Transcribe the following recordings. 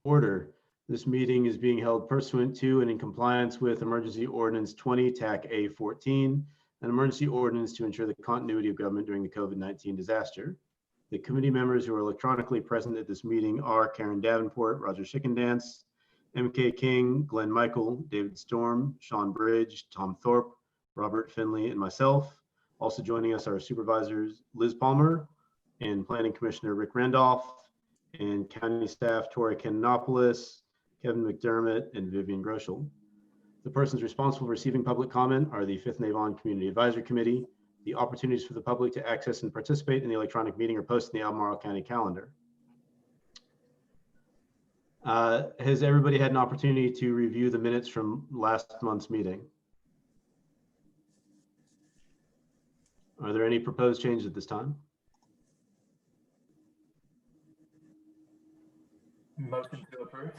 Order. This meeting is being held pursuant to and in compliance with Emergency Ordinance 20 TAC A14, an emergency ordinance to ensure the continuity of government during the COVID-19 disaster. The committee members who are electronically present at this meeting are Karen Davenport, Roger Schickendance, MK King, Glenn Michael, David Storm, Sean Bridge, Tom Thorpe, Robert Finley, and myself. Also joining us are supervisors Liz Palmer and Planning Commissioner Rick Randolph, and county staff Tori Kanopoulos, Kevin McDermott, and Vivian Groschel. The persons responsible for receiving public comment are the 5th and Avon Community Advisory Committee. The opportunities for the public to access and participate in the electronic meeting are posted in the Albemarle County calendar. Has everybody had an opportunity to review the minutes from last month's meeting? Are there any proposed changes at this time? Motion to approve.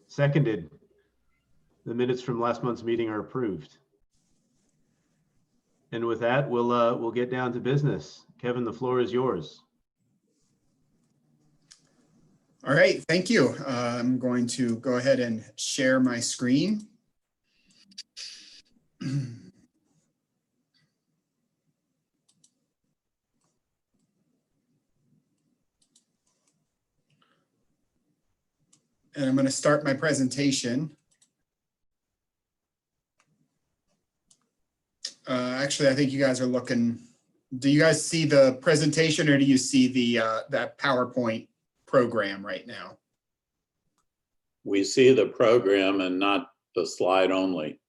Seconded. The minutes from last month's meeting are approved. And with that, we'll get down to business. Kevin, the floor is yours. All right, thank you. I'm going to go ahead and share my screen. And I'm going to start my presentation. Actually, I think you guys are looking. Do you guys see the presentation, or do you see the that PowerPoint program right now? We see the program and not the slide only.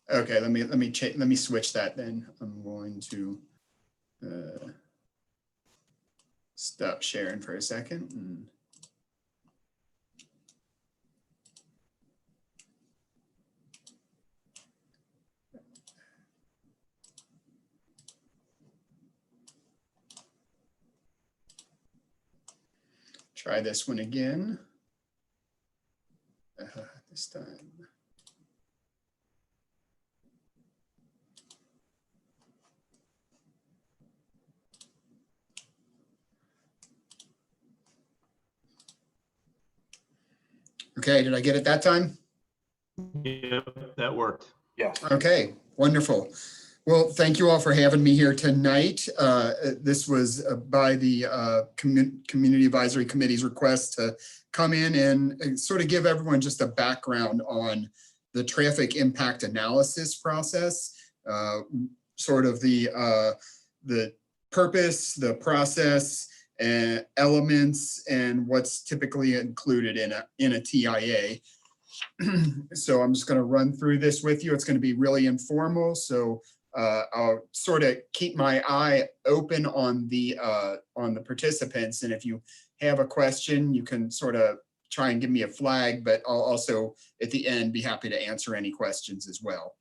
Okay, let me switch that then. I'm going to stop sharing for a second. And try this one again. This time. Okay, did I get it that time? Yep, that worked. Yes. Okay, wonderful. Well, thank you all for having me here tonight. This was by the Community Advisory Committee's request to come in and sort of give everyone just a background on the traffic impact analysis process, sort of the purpose, the process, and elements, and what's typically included in a TIA. So I'm just going to run through this with you. It's going to be really informal. So I'll sort of keep my eye open on the participants, and if you have a question, you can sort of try and give me a flag, but I'll also at the end be happy to answer any questions as well.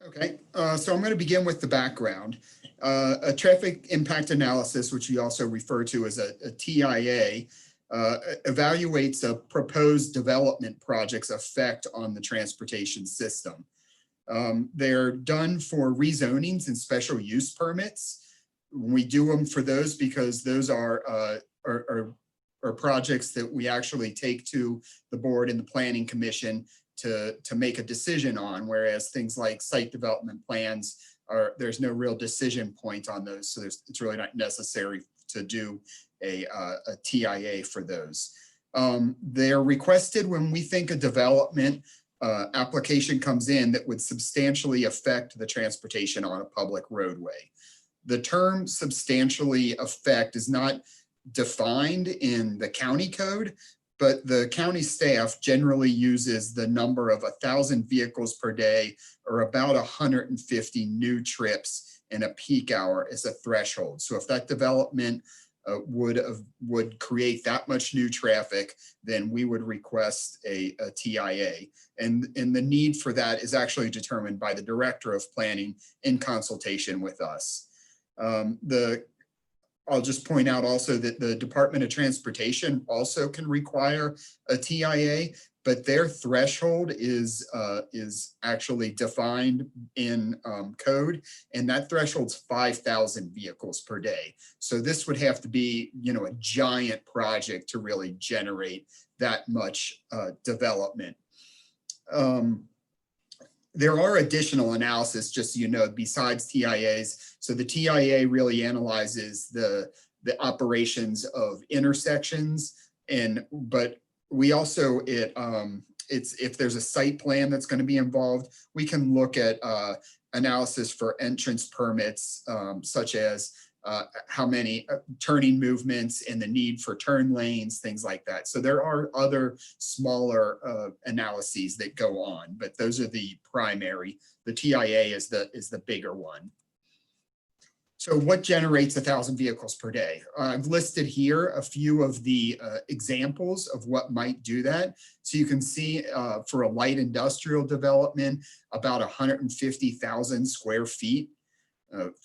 Okay, so I'm going to begin with the background. A traffic impact analysis, which we also refer to as a TIA, evaluates a proposed development project's effect on the transportation system. They're done for rezonings and special use permits. We do them for those because those are projects that we actually take to the board and the planning commission to make a decision on, whereas things like site development plans there's no real decision point on those, so it's really not necessary to do a TIA for those. They're requested when we think a development application comes in that would substantially affect the transportation on a public roadway. The term substantially affect is not defined in the county code, but the county staff generally uses the number of 1,000 vehicles per day, or about 150 new trips in a peak hour, as a threshold. So if that development would create that much new traffic, then we would request a TIA. And the need for that is actually determined by the director of planning in consultation with us. I'll just point out also that the Department of Transportation also can require a TIA, but their threshold is actually defined in code, and that threshold's 5,000 vehicles per day. So this would have to be, you know, a giant project to really generate that much development. There are additional analysis, just so you know, besides TIAs. So the TIA really analyzes the operations of intersections, but we also, it's if there's a site plan that's going to be involved, we can look at analysis for entrance permits, such as how many turning movements and the need for turn lanes, things like that. So there are other smaller analyses that go on, but those are the primary. The TIA is the bigger one. So what generates 1,000 vehicles per day? I've listed here a few of the examples of what might do that. So you can see for a light industrial development, about 150,000 square feet.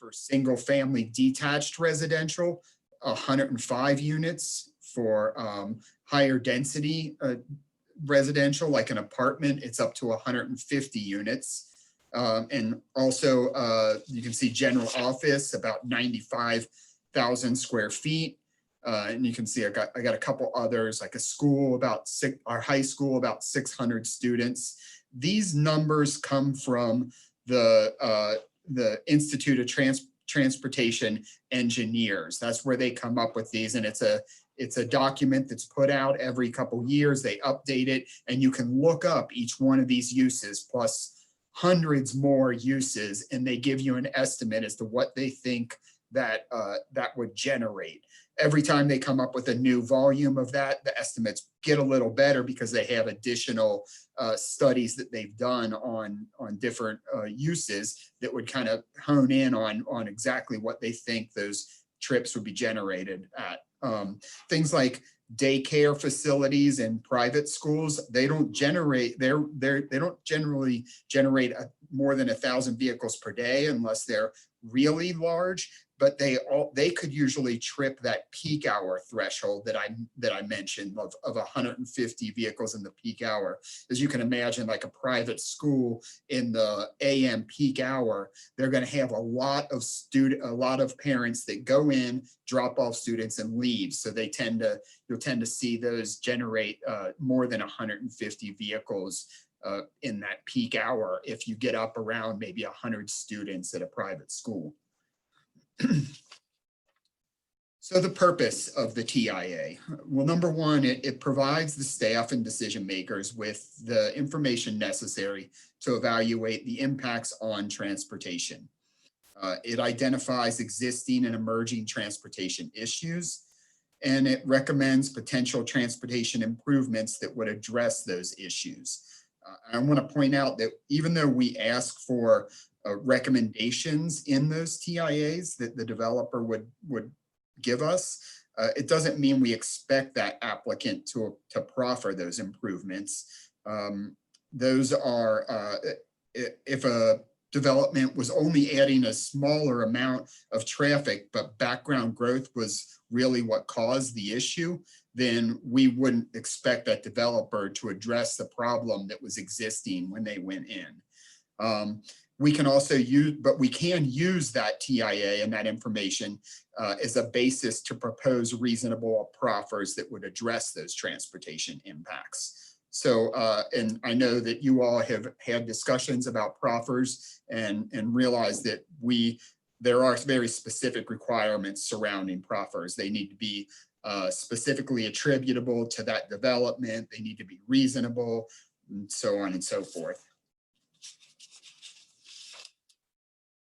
For single family detached residential, 105 units. For higher density residential, like an apartment, it's up to 150 units. And also you can see general office, about 95,000 square feet. And you can see I got a couple others, like a school, our high school, about 600 students. These numbers come from the Institute of Transportation Engineers. That's where they come up with these, and it's a document that's put out every couple years. They update it, and you can look up each one of these uses plus hundreds more uses, and they give you an estimate as to what they think that that would generate. Every time they come up with a new volume of that, the estimates get a little better because they have additional studies that they've done on different uses that would kind of hone in on exactly what they think those trips would be generated at. Things like daycare facilities and private schools, they don't generate, they don't generally generate more than 1,000 vehicles per day unless they're really large, but they could usually trip that peak hour threshold that I mentioned of 150 vehicles in the peak hour. As you can imagine, like a private school in the AM peak hour, they're going to have a lot of parents that go in, drop off students, and leave. So you'll tend to see those generate more than 150 vehicles in that peak hour if you get up around maybe 100 students at a private school. So the purpose of the TIA. Well, number one, it provides the staff and decision makers with the information necessary to evaluate the impacts on transportation. It identifies existing and emerging transportation issues, and it recommends potential transportation improvements that would address those issues. I want to point out that even though we ask for recommendations in those TIAs that the developer would give us, it doesn't mean we expect that applicant to proffer those improvements. Those are, if a development was only adding a smaller amount of traffic, but background growth was really what caused the issue, then we wouldn't expect that developer to address the problem that was existing when they went in. We can also we can use that TIA and that information as a basis to propose reasonable proffers that would address those transportation impacts. So, and I know that you all have had discussions about proffers and realize that there are very specific requirements surrounding proffers. They need to be specifically attributable to that development. They need to be reasonable, and so on and so forth.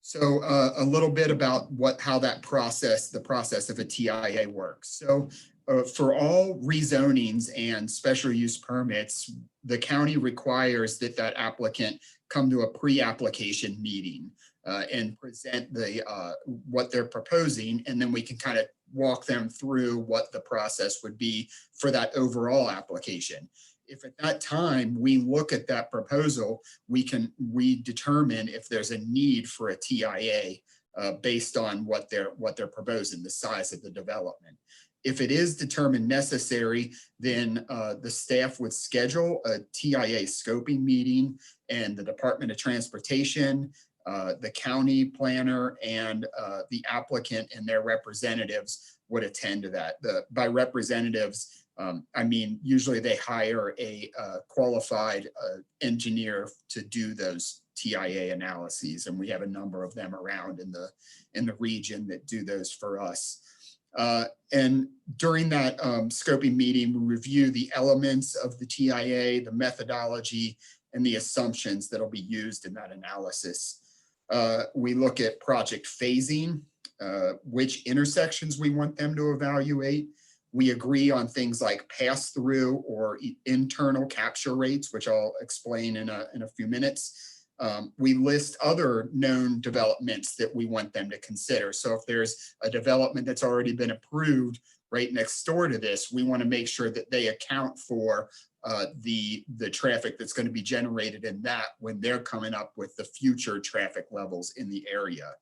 So a little bit about how the process of a TIA works. So for all rezonings and special use permits, the county requires that applicant come to a pre-application meeting and present what they're proposing, and then we can kind of walk them through what the process would be for that overall application. If at that time we look at that proposal, we determine if there's a need for a TIA based on what they're proposing, the size of the development. If it is determined necessary, then the staff would schedule a TIA scoping meeting, and the Department of Transportation, the county planner, and the applicant and their representatives would attend to that. By representatives, I mean, usually they hire a qualified engineer to do those TIA analyses, and we have a number of them around in the region that do those for us. And during that scoping meeting, we review the elements of the TIA, the methodology, and the assumptions that'll be used in that analysis. We look at project phasing, which intersections we want them to evaluate. We agree on things like pass-through or internal capture rates, which I'll explain in a few minutes. We list other known developments that we want them to consider. So if there's a development that's already been approved right next door to this, we want to make sure that they account for the traffic that's going to be generated in that when they're coming up with the future traffic levels in the area.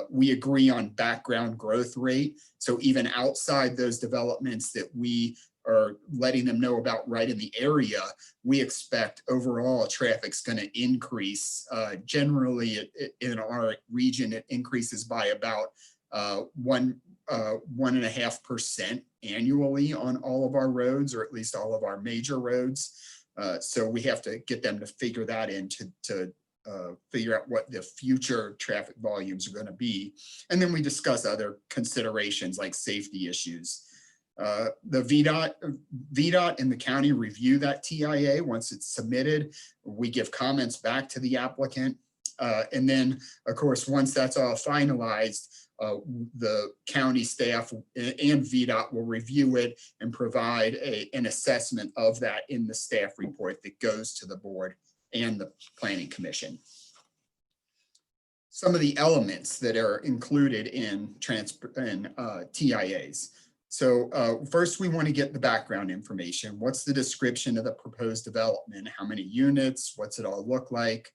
We agree on background growth rate. So even outside those developments that we are letting them know about right in the area, we expect overall traffic's going to increase. Generally, in our region, it increases by about 1.5% annually on all of our roads, or at least all of our major roads. So we have to get them to figure that in to figure out what the future traffic volumes are going to be. And then we discuss other considerations like safety issues. The VDOT and the county review that TIA once it's submitted. We give comments back to the applicant. And then, of course, once that's all finalized, the county staff and VDOT will review it and provide an assessment of that in the staff report that goes to the board and the Planning Commission. Some of the elements that are included in TIAs. So first, we want to get the background information. What's the description of the proposed development? How many units? What's it all look like?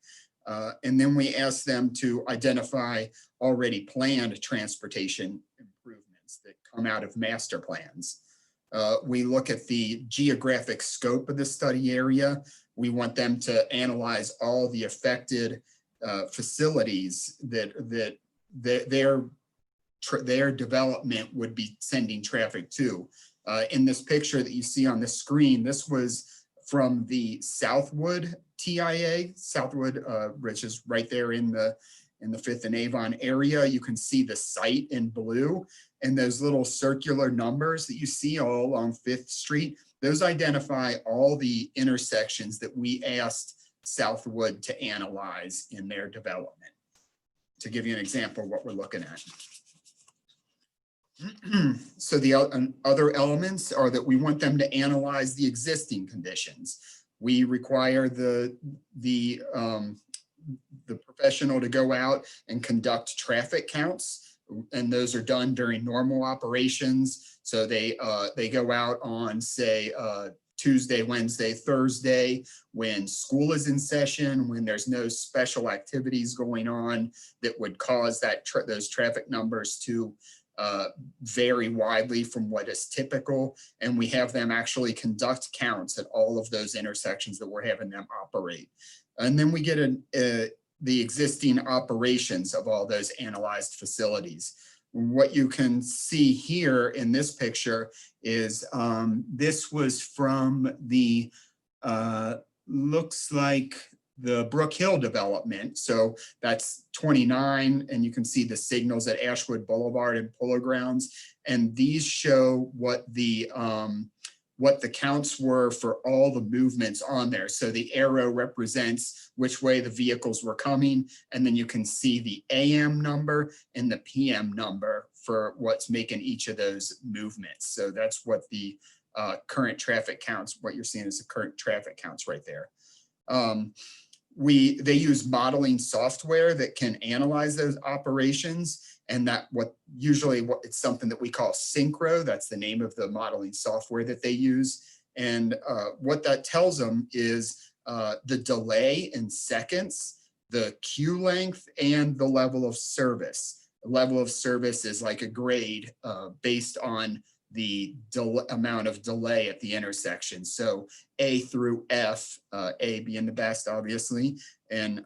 And then we ask them to identify already planned transportation improvements that come out of master plans. We look at the geographic scope of the study area. We want them to analyze all the affected facilities that their development would be sending traffic to. In this picture that you see on the screen, this was from the Southwood TIA, Southwood, which is right there in the 5th and Avon area. You can see the site in blue, and those little circular numbers that you see all along 5th Street, those identify all the intersections that we asked Southwood to analyze in their development. To give you an example of what we're looking at. So the other elements are that we want them to analyze the existing conditions. We require the professional to go out and conduct traffic counts, and those are done during normal operations. So they go out on, say, Tuesday, Wednesday, Thursday, when school is in session, when there's no special activities going on that would cause those traffic numbers to vary widely from what is typical. And we have them actually conduct counts at all of those intersections that we're having them operate. And then we get the existing operations of all those analyzed facilities. What you can see here in this picture is this was from the, looks like the Brook Hill development. So that's 29, and you can see the signals at Ashwood Boulevard and Polo Grounds. And these show what the counts were for all the movements on there. So the arrow represents which way the vehicles were coming, and then you can see the AM number and the PM number for what's making each of those movements. So that's what the current traffic counts, what you're seeing is the current traffic counts right there. They use modeling software that can analyze those operations, and it's something that we call Synchro. That's the name of the modeling software that they use. And what that tells them is the delay in seconds, the queue length, and the level of service. The level of service is like a grade based on the amount of delay at the intersection. So A through F, A being the best, obviously, and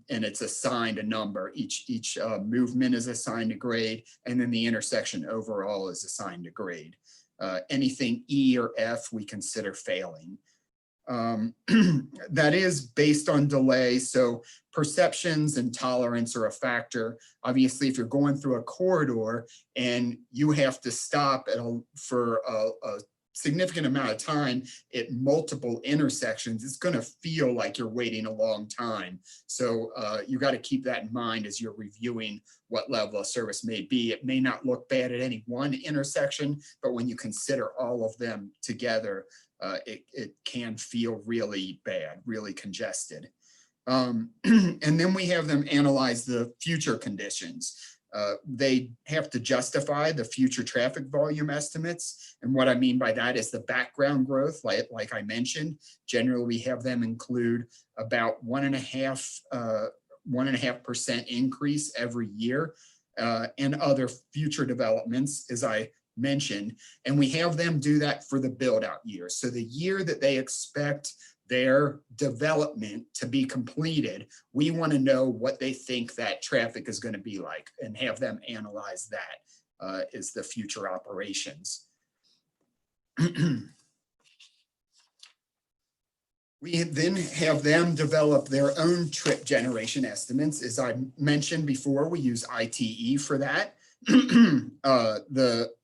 it's assigned a number. Each movement is assigned a grade, and then the intersection overall is assigned a grade. Anything E or F we consider failing. That is based on delay, so perceptions and tolerance are a factor. Obviously, if you're going through a corridor and you have to stop for a significant amount of time at multiple intersections, it's going to feel like you're waiting a long time. So you got to keep that in mind as you're reviewing what level of service may be. It may not look bad at any one intersection, but when you consider all of them together, it can feel really bad, really congested. And then we have them analyze the future conditions. They have to justify the future traffic volume estimates. And what I mean by that is the background growth, like I mentioned. Generally, we have them include about 1.5% increase every year, and other future developments, as I mentioned. And we have them do that for the build out year. So the year that they expect their development to be completed, we want to know what they think that traffic is going to be like and have them analyze that as the future operations. We then have them develop their own trip generation estimates. As I mentioned before, we use ITE for that.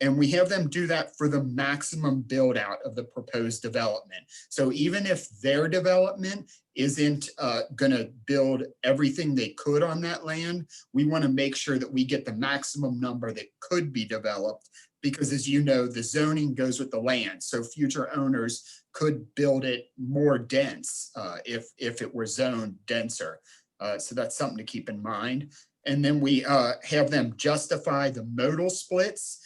And we have them do that for the maximum build out of the proposed development. So even if their development isn't going to build everything they could on that land, we want to make sure that we get the maximum number that could be developed, because as you know, the zoning goes with the land. So future owners could build it more dense if it were zoned denser. So that's something to keep in mind. And then we have them justify the modal splits,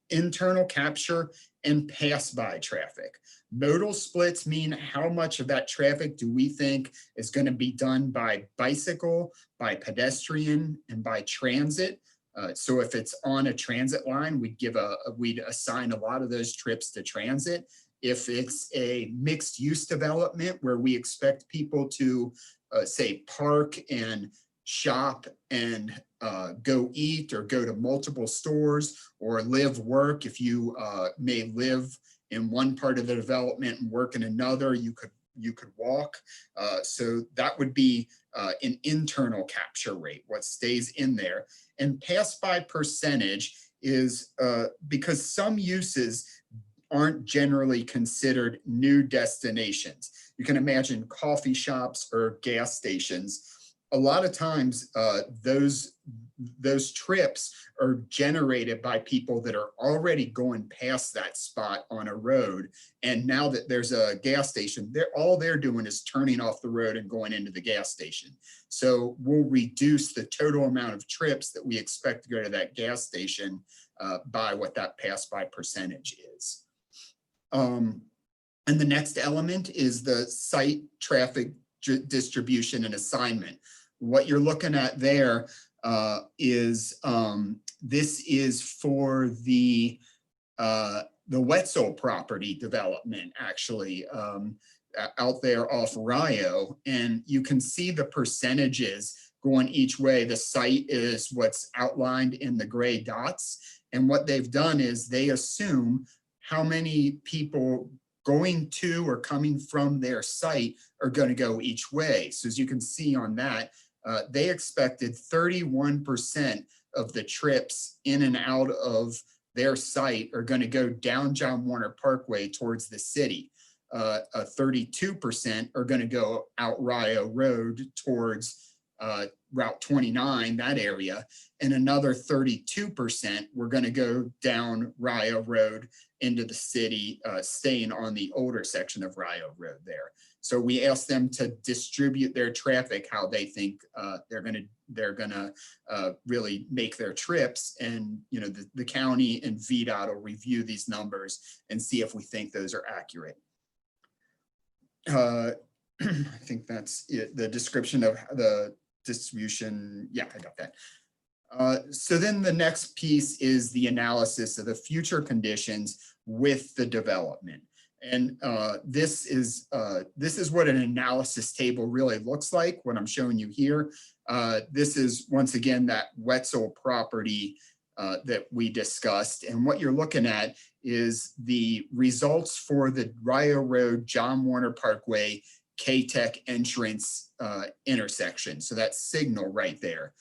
internal capture, and pass-by traffic. Modal splits mean how much of that traffic do we think is going to be done by bicycle, by pedestrian, and by transit. So if it's on a transit line, we'd assign a lot of those trips to transit. If it's a mixed use development where we expect people to say park and shop and go eat or go to multiple stores or live, work. If you may live in one part of the development and work in another, you could walk. So that would be an internal capture rate, what stays in there. And pass by percentage is because some uses aren't generally considered new destinations. You can imagine coffee shops or gas stations. A lot of times those trips are generated by people that are already going past that spot on a road. And now that there's a gas station, all they're doing is turning off the road and going into the gas station. So we'll reduce the total amount of trips that we expect to go to that gas station by what that pass by percentage is. And the next element is the site traffic distribution and assignment. What you're looking at there is this is for the Wetzel property development, actually, out there off Rio, and you can see the percentages going each way. The site is what's outlined in the gray dots, and what they've done is they assume how many people going to or coming from their site are going to go each way. So as you can see on that, they expected 31% of the trips in and out of their site are going to go down John Warner Parkway towards the city. 32% are going to go out Rio Road towards Route 29, that area, and another 32% we're going to go down Rio Road into the city, staying on the older section of Rio Road there. So we asked them to distribute their traffic how they think they're gonna really make their trips, and the county and VDOT will review these numbers and see if we think those are accurate. I think that's it. The description of the distribution. Yeah, I got that. So then the next piece is the analysis of the future conditions with the development. And this is what an analysis table really looks like, what I'm showing you here. This is, once again, that Wetzel property that we discussed. And what you're looking at is the results for the Rio Road, John Warner Parkway, K-Tech entrance intersection. So that signal right there.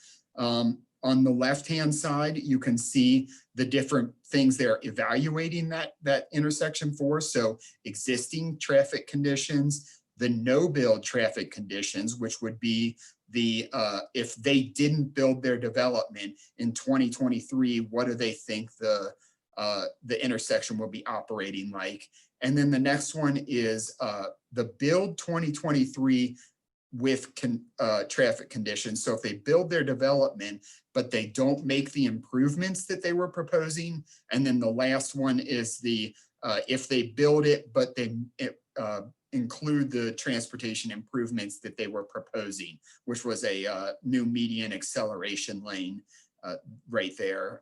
On the left-hand side, you can see the different things they're evaluating that intersection for. So existing traffic conditions, the no-build traffic conditions, which would be the if they didn't build their development in 2023, what do they think the intersection will be operating like? And then the next one is the build 2023 with traffic conditions. So if they build their development, but they don't make the improvements that they were proposing. And then the last one is the if they build it, but they include the transportation improvements that they were proposing, which was a new median acceleration lane right there.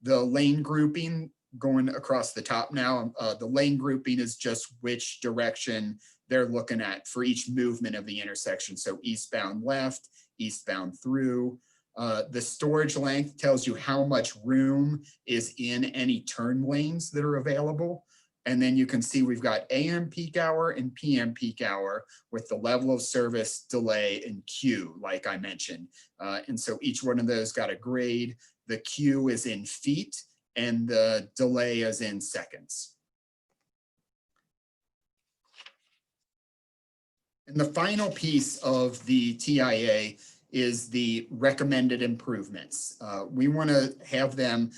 The lane grouping going across the top now, the lane grouping is just which direction they're looking at for each movement of the intersection. So eastbound left, eastbound through. The storage length tells you how much room is in any turn lanes that are available. And then you can see we've got AM peak hour and PM peak hour with the level of service, delay, and queue, like I mentioned. And so each one of those got a grade. The queue is in feet and the delay is in seconds. And the final piece of the TIA is the recommended improvements. We want to have them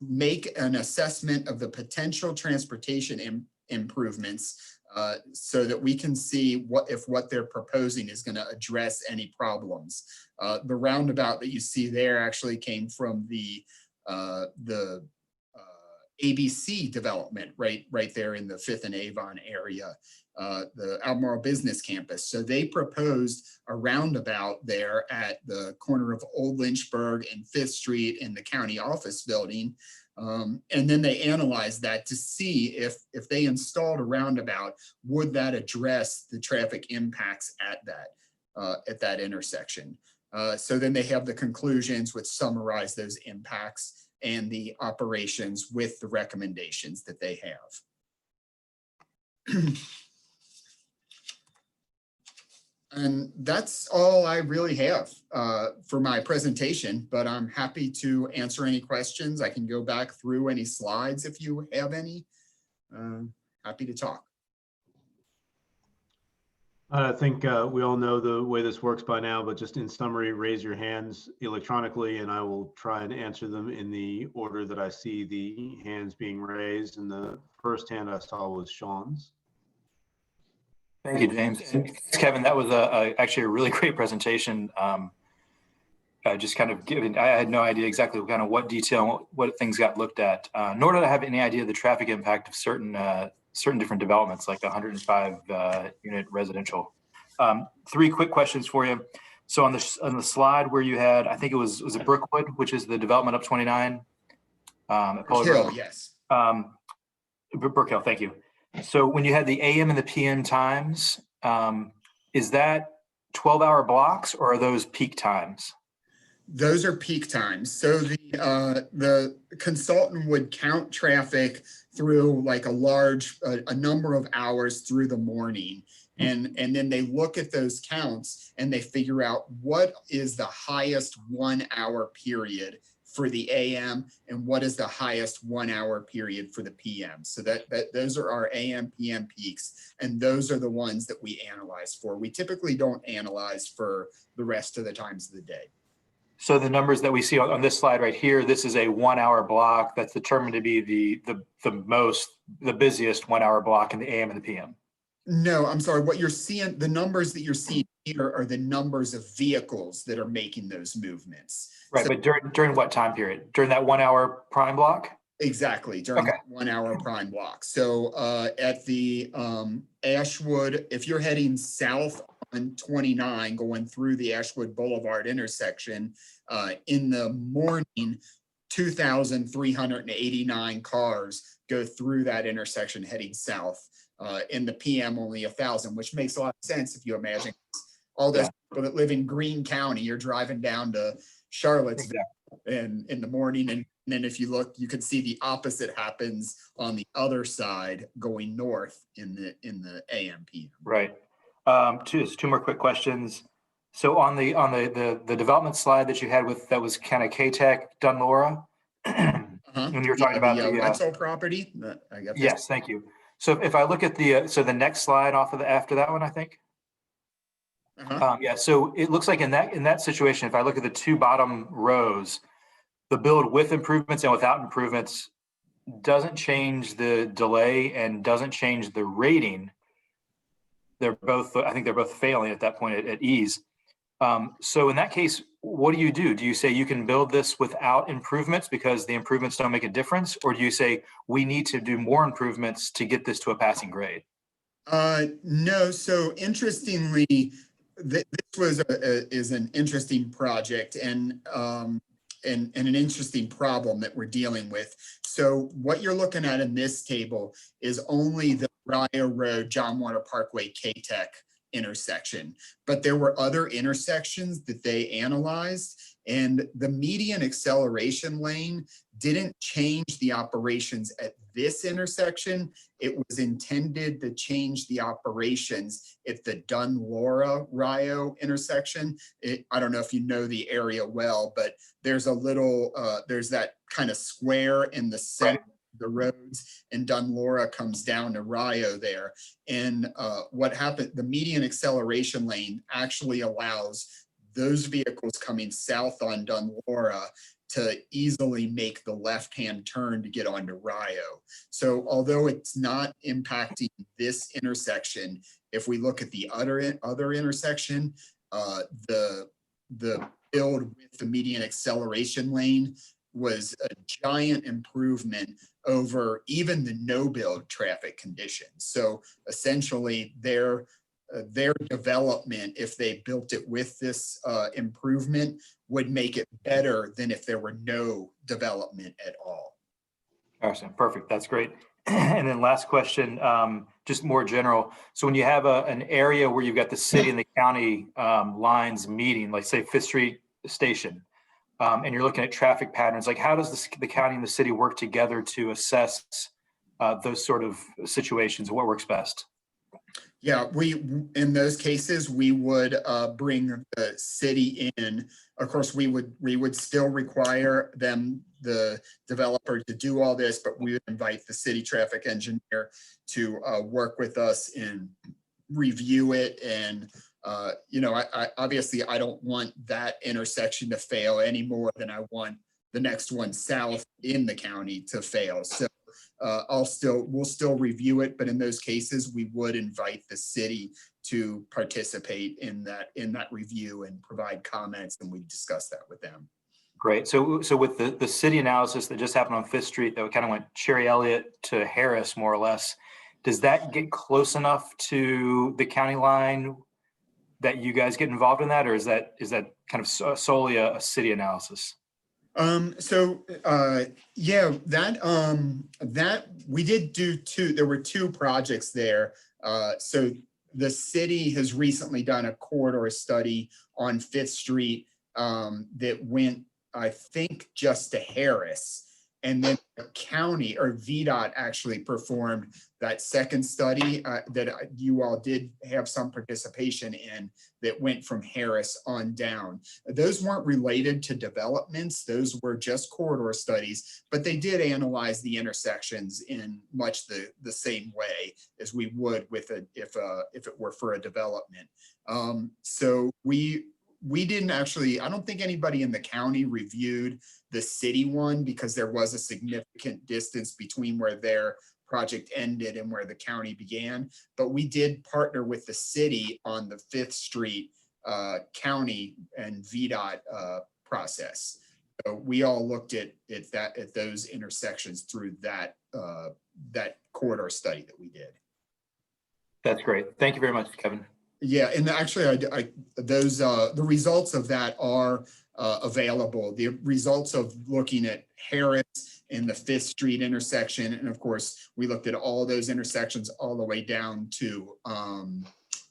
make an assessment of the potential transportation improvements so that we can see if what they're proposing is going to address any problems. The roundabout that you see there actually came from the ABC development right there in the 5th and Avon area. The Albemarle Business Campus. So they proposed a roundabout there at the corner of Old Lynchburg and 5th Street in the county office building. And then they analyzed that to see if they installed a roundabout, would that address the traffic impacts at that intersection. So then they have the conclusions which summarize those impacts and the operations with the recommendations that they have. And that's all I really have for my presentation, but I'm happy to answer any questions. I can go back through any slides if you have any. Happy to talk. I think we all know the way this works by now, but just in summary, raise your hands electronically and I will try and answer them in the order that I see the hands being raised. And the first hand I saw was Sean's. Thank you, James. And Kevin, that was actually a really great presentation. Just kind of giving, I had no idea exactly what detail, what things got looked at, nor did I have any idea the traffic impact of certain different developments, like the 105 unit residential. 3 quick questions for you. So on the slide where you had, I think it was it Brookwood, which is the development up 29? Hill, yes. Brook Hill, thank you. So when you had the AM and the PM times, is that 12-hour blocks or are those peak times? Those are peak times. So the consultant would count traffic through like a number of hours through the morning. And then they look at those counts and they figure out what is the highest 1 hour period for the AM and what is the highest 1 hour period for the PM. So that those are our AM PM peaks. And those are the ones that we analyze for. We typically don't analyze for the rest of the times of the day. So the numbers that we see on this slide right here, this is a 1 hour block that's determined to be the busiest 1 hour block in the AM and the PM. No, I'm sorry. What you're seeing, the numbers that you're seeing here are the numbers of vehicles that are making those movements. Right, so, but during what time period? During that 1 hour prime block? Exactly, during that 1 hour prime block. So at the Ashwood, if you're heading south on 29 going through the Ashwood Boulevard intersection. In the morning, 2,389 cars go through that intersection heading south. In the PM, only 1,000, which makes a lot of sense if you imagine all those people that live in Greene County, you're driving down to Charlottesville in the morning. And then if you look, you can see the opposite happens on the other side going north in the AM PM. Right. Two more quick questions. So on the development slide that you had that was kind of CAC Dunlora, when you were talking about the rental property. I got this. Yes, thank you. So if I look at the next slide after that one, I think. Yeah, so it looks like in that situation, if I look at the two bottom rows, the build with improvements and without improvements doesn't change the delay and doesn't change the rating. I think they're both failing at that point at ease. So in that case, what do? Do you say you can build this without improvements because the improvements don't make a difference? Or do you say we need to do more improvements to get this to a passing grade? No, so interestingly, this is an interesting project and an interesting problem that we're dealing with. So what you're looking at in this table is only the Rio Road, John Warner Parkway, CAC intersection, but there were other intersections that they analyzed, and the median acceleration lane didn't change the operations at this intersection. It was intended to change the operations at the Dunlora-Rio intersection. I don't know if you know the area well, but there's a little, there's that kind of square in the center of the roads, and Dunlora comes down to Rio there. And what happened, the median acceleration lane actually allows those vehicles coming south on Dunlora to easily make the left-hand turn to get onto Rio. So although it's not impacting this intersection, if we look at the other intersection, the build with the median acceleration lane was a giant improvement over even the no build traffic conditions. So essentially their development, if they built it with this improvement, would make it better than if there were no development at all. Awesome, perfect, that's great. And then last question, just more general. So when you have an area where you've got the city and the county lines meeting, like say Fifth Street Station, and you're looking at traffic patterns, like how does the county and the city work together to assess those sort of situations? What works best? Yeah, in those cases, we would bring the city in. Of course, we would still require the developer to do all this, but we would invite the city traffic engineer to work with us and review it. And I obviously I don't want that intersection to fail any more than I want the next one south in the county to fail. So we'll still review it, but in those cases, we would invite the city to participate in that review and provide comments, and we discuss that with them. Great. So with the city analysis that just happened on Fifth Street, that kind of went Cherry Elliott to Harris, more or less, does that get close enough to the county line that you guys get involved in that, or is that kind of solely a city analysis? Yeah, that we did do there were two projects there. So the city has recently done a corridor study on Fifth Street that went, I think, just to Harris. And then the county, or VDOT, actually performed that second study that you all did have some participation in, that went from Harris on down. Those weren't related to developments. Those were just corridor studies, but they did analyze the intersections in much the same way as we would with if it were for a development. So we didn't actually, I don't think anybody in the county reviewed the city one because there was a significant distance between where their project ended and where the county began. But we did partner with the city on the Fifth Street county and VDOT process. So we all looked at those intersections through that corridor study that we did. That's great. Thank you very much, Kevin. Yeah, and actually, the results of that are available. The results of looking at Harris and the 5th Street intersection, and of course, we looked at all those intersections all the way down to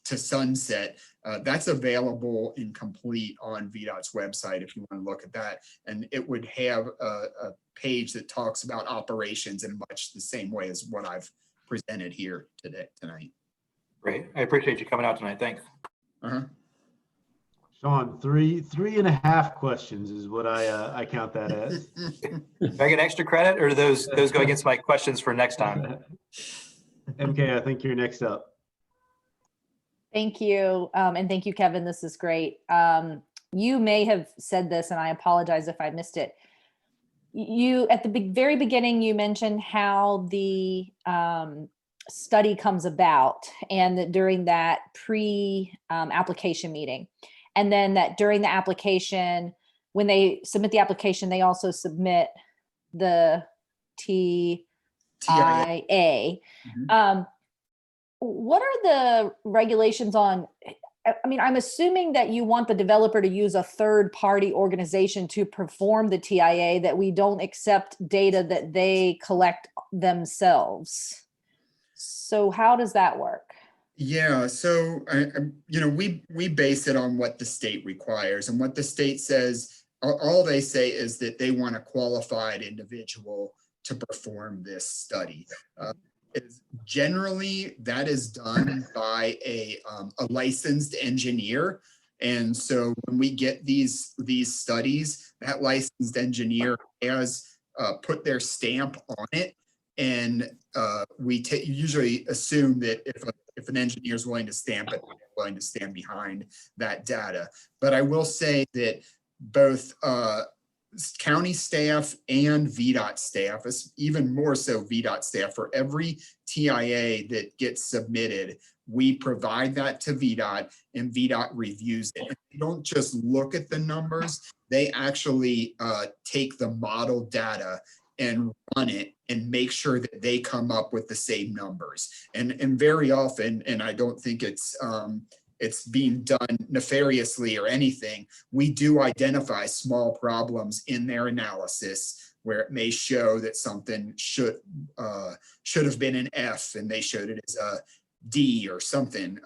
Sunset. That's available and complete on VDOT's website if you want to look at that. And it would have a page that talks about operations in much the same way as what I've presented here tonight. Great. I appreciate you coming out tonight. Thanks. Sean, three and a half questions is what I count that as. Do I get extra credit, or do those go against my questions for next time? MK, I think you're next up. Thank you. And thank you, Kevin. This is great. You may have said this, and I apologize if I missed it. You, at the very beginning, you mentioned how the study comes about, and that during that pre-application meeting, and then that during the application, when they submit the application, they also submit the TIA. What are the regulations on, I mean, I'm assuming that you want the developer to use a third-party organization to perform the TIA, that we don't accept data that they collect themselves. So how does that work? Yeah, so we base it on what the state requires, and what the state says, all they say is that they want a qualified individual to perform this study. Generally, that is done by a licensed engineer. And so when we get these studies, that licensed engineer has put their stamp on it. And we usually assume that if an engineer is willing to stamp it, they're willing to stand behind that data. But I will say that both county staff and VDOT staff, even more so VDOT staff, for every TIA that gets submitted, we provide that to VDOT, and VDOT reviews it. And they don't just look at the numbers, they actually take the model data and run it and make sure that they come up with the same numbers. And very often, and I don't think it's being done nefariously or anything, we do identify small problems in their analysis where it may show that something should have been an F and they showed it as a D or something,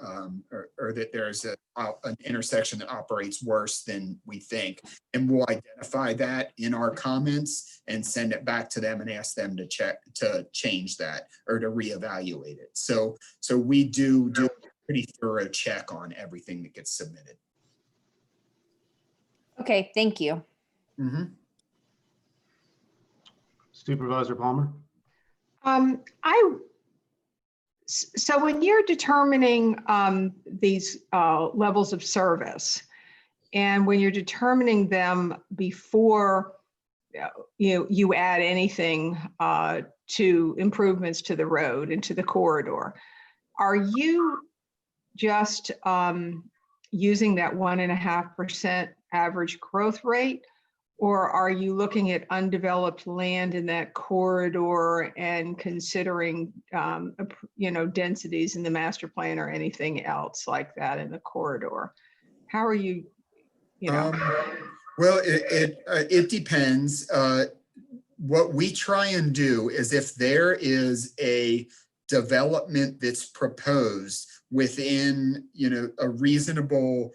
or that there's an intersection that operates worse than we think. And we'll identify that in our comments and send it back to them and ask them to change that or to reevaluate it. So we do a pretty thorough check on everything that gets submitted. Okay, thank you. Supervisor Palmer? So when you're determining these levels of service, and when you're determining them before you add anything to improvements to the road and to the corridor, are you just using that 1.5% average growth rate? Or are you looking at undeveloped land in that corridor and considering, densities in the master plan or anything else like that in the corridor? How are you, Well, it depends. What we try and do is, if there is a development that's proposed within, a reasonable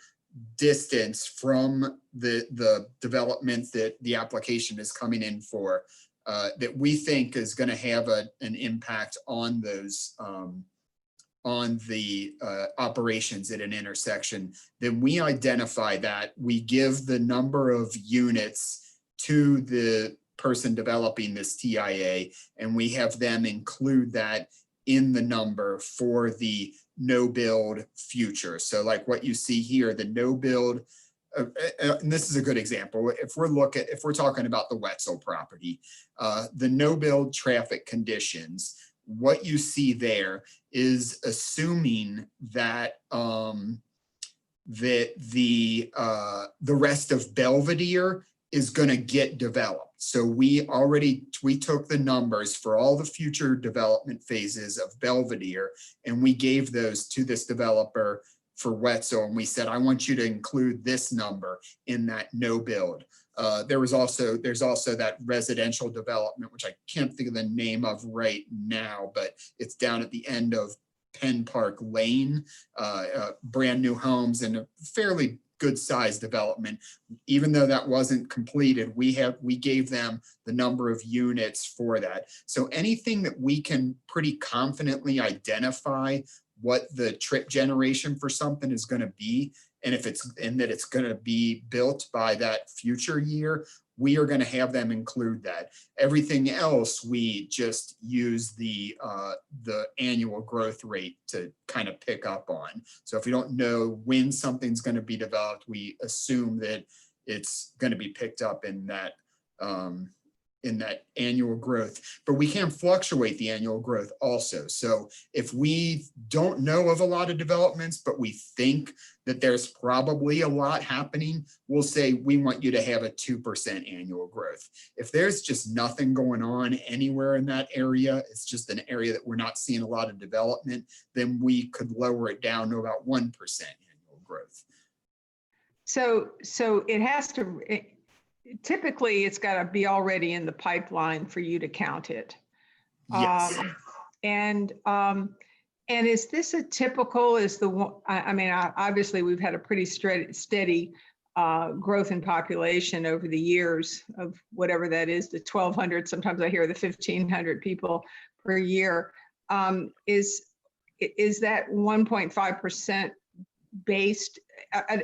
distance from the development that the application is coming in for, that we think is going to have an impact on those on the operations at an intersection, then we identify that. We give the number of units to the person developing this TIA, and we have them include that in the number for the no build future. So like what you see here, the no build, and this is a good example. If we're talking about the Wetzel property, the no build traffic conditions, what you see there is assuming that that the rest of Belvedere is going to get developed. So we took the numbers for all the future development phases of Belvedere, and we gave those to this developer for Wetzel, and we said, I want you to include this number in that no build. There's also that residential development, which I can't think of the name of right now, but it's down at the end of Penn Park Lane, brand new homes and a fairly good sized development. Even though that wasn't completed, we gave them the number of units for that. So anything that we can pretty confidently identify what the trip generation for something is going to be, and that it's going to be built by that future year, we are going to have them include that. Everything else, we just use the annual growth rate to kind of pick up on. So if we don't know when something's going to be developed, we assume that it's going to be picked up in that annual growth, but we can fluctuate the annual growth also. So if we don't know of a lot of developments, but we think that there's probably a lot happening, we'll say we want you to have a 2% annual growth. If there's just nothing going on anywhere in that area, it's just an area that we're not seeing a lot of development, then we could lower it down to about 1% annual growth. So it has to, typically it's got to be already in the pipeline for you to count it. Yes. And is this a typical, is the one, I mean, obviously we've had a pretty steady growth in population over the years of whatever that is, the 1,200, sometimes I hear the 1,500 people per year. Is that 1.5% based?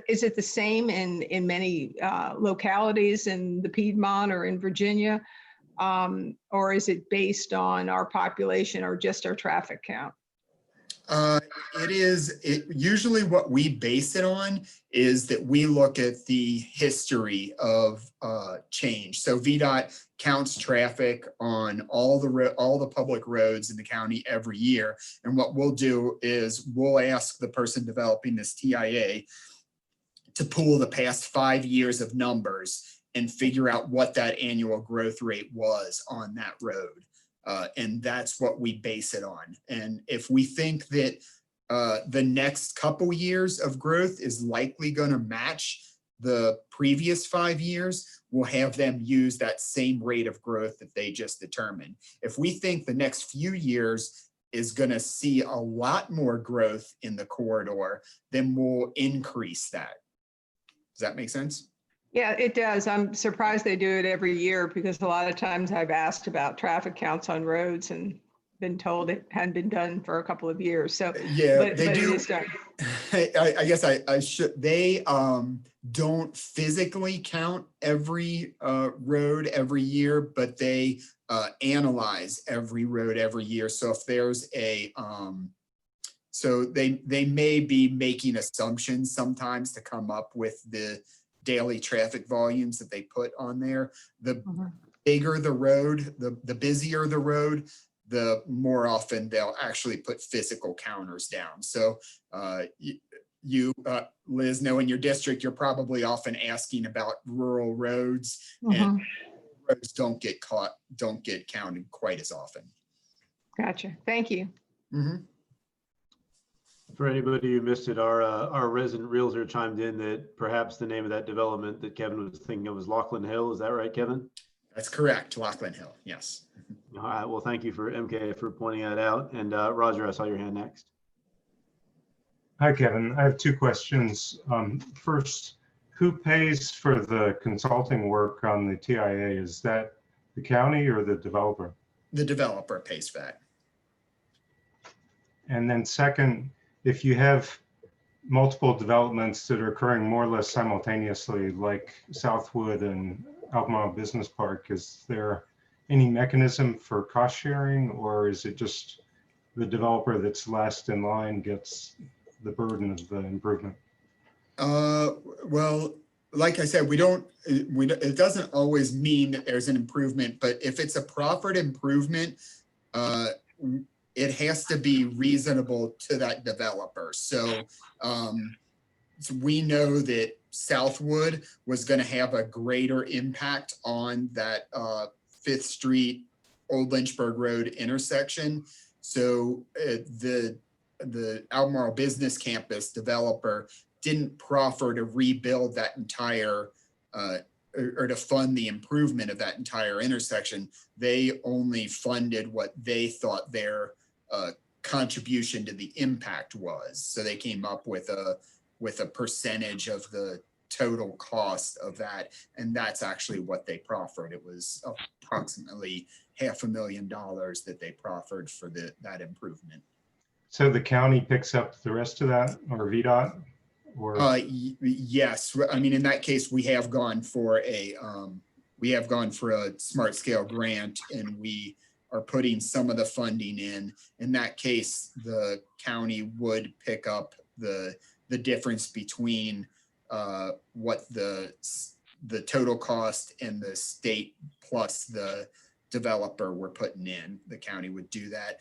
Is it the same in many localities in the Piedmont or in Virginia? Or is it based on our population or just our traffic count? Usually what we base it on is that we look at the history of change. So VDOT counts traffic on all the public roads in the county every year. And what we'll do is we'll ask the person developing this TIA to pull the past 5 years of numbers and figure out what that annual growth rate was on that road. And that's what we base it on. And if we think that the next couple years of growth is likely going to match the previous 5 years, we'll have them use that same rate of growth that they just determined. If we think the next few years is going to see a lot more growth in the corridor, then we'll increase that. Does that make sense? Yeah, it does. I'm surprised they do it every year because a lot of times I've asked about traffic counts on roads and been told it hadn't been done for a couple of years. So yeah, they do. It is done. I guess I should. They don't physically count every road every year, but they analyze every road every year. So if there's a so they may be making assumptions sometimes to come up with the daily traffic volumes that they put on there. The bigger the road, the busier the road, the more often they'll actually put physical counters down. So you, Liz, know in your district, you're probably often asking about rural roads, and roads don't get counted quite as often. Gotcha. Thank you. For anybody who missed it, our resident realtor chimed in that perhaps the name of that development that Kevin was thinking of was Lachlan Hill. Is that right, Kevin? That's correct, Lachlan Hill, yes. All right, well, thank you for MK for pointing that out. And Roger, I saw your hand next. Hi, Kevin. I have two questions. First, who pays for the consulting work on the TIA? Is that the county or the developer? The developer pays for that. And then second, if you have multiple developments that are occurring more or less simultaneously, like Southwood and Albemarle Business Park, is there any mechanism for cost sharing, or is it just the developer that's last in line gets the burden of the improvement? Well, like I said, it doesn't always mean that there's an improvement, but if it's a proffered improvement, it has to be reasonable to that developer. So, so we know that Southwood was going to have a greater impact on that 5th Street, Old Lynchburg Road intersection. So the the Albemarle Business Campus developer didn't proffer to rebuild that entire or to fund the improvement of that entire intersection. They only funded what they thought their contribution to the impact was. So they came up with a percentage of the total cost of that, and that's actually what they proffered. It was approximately $500,000 that they proffered for that improvement. So the county picks up the rest of that, or VDOT? Or Yes, I mean, in that case, we have gone for a smart scale grant, and we are putting some of the funding in. In that case, the county would pick up the difference between what the total cost and the state plus the developer were putting in. The county would do that.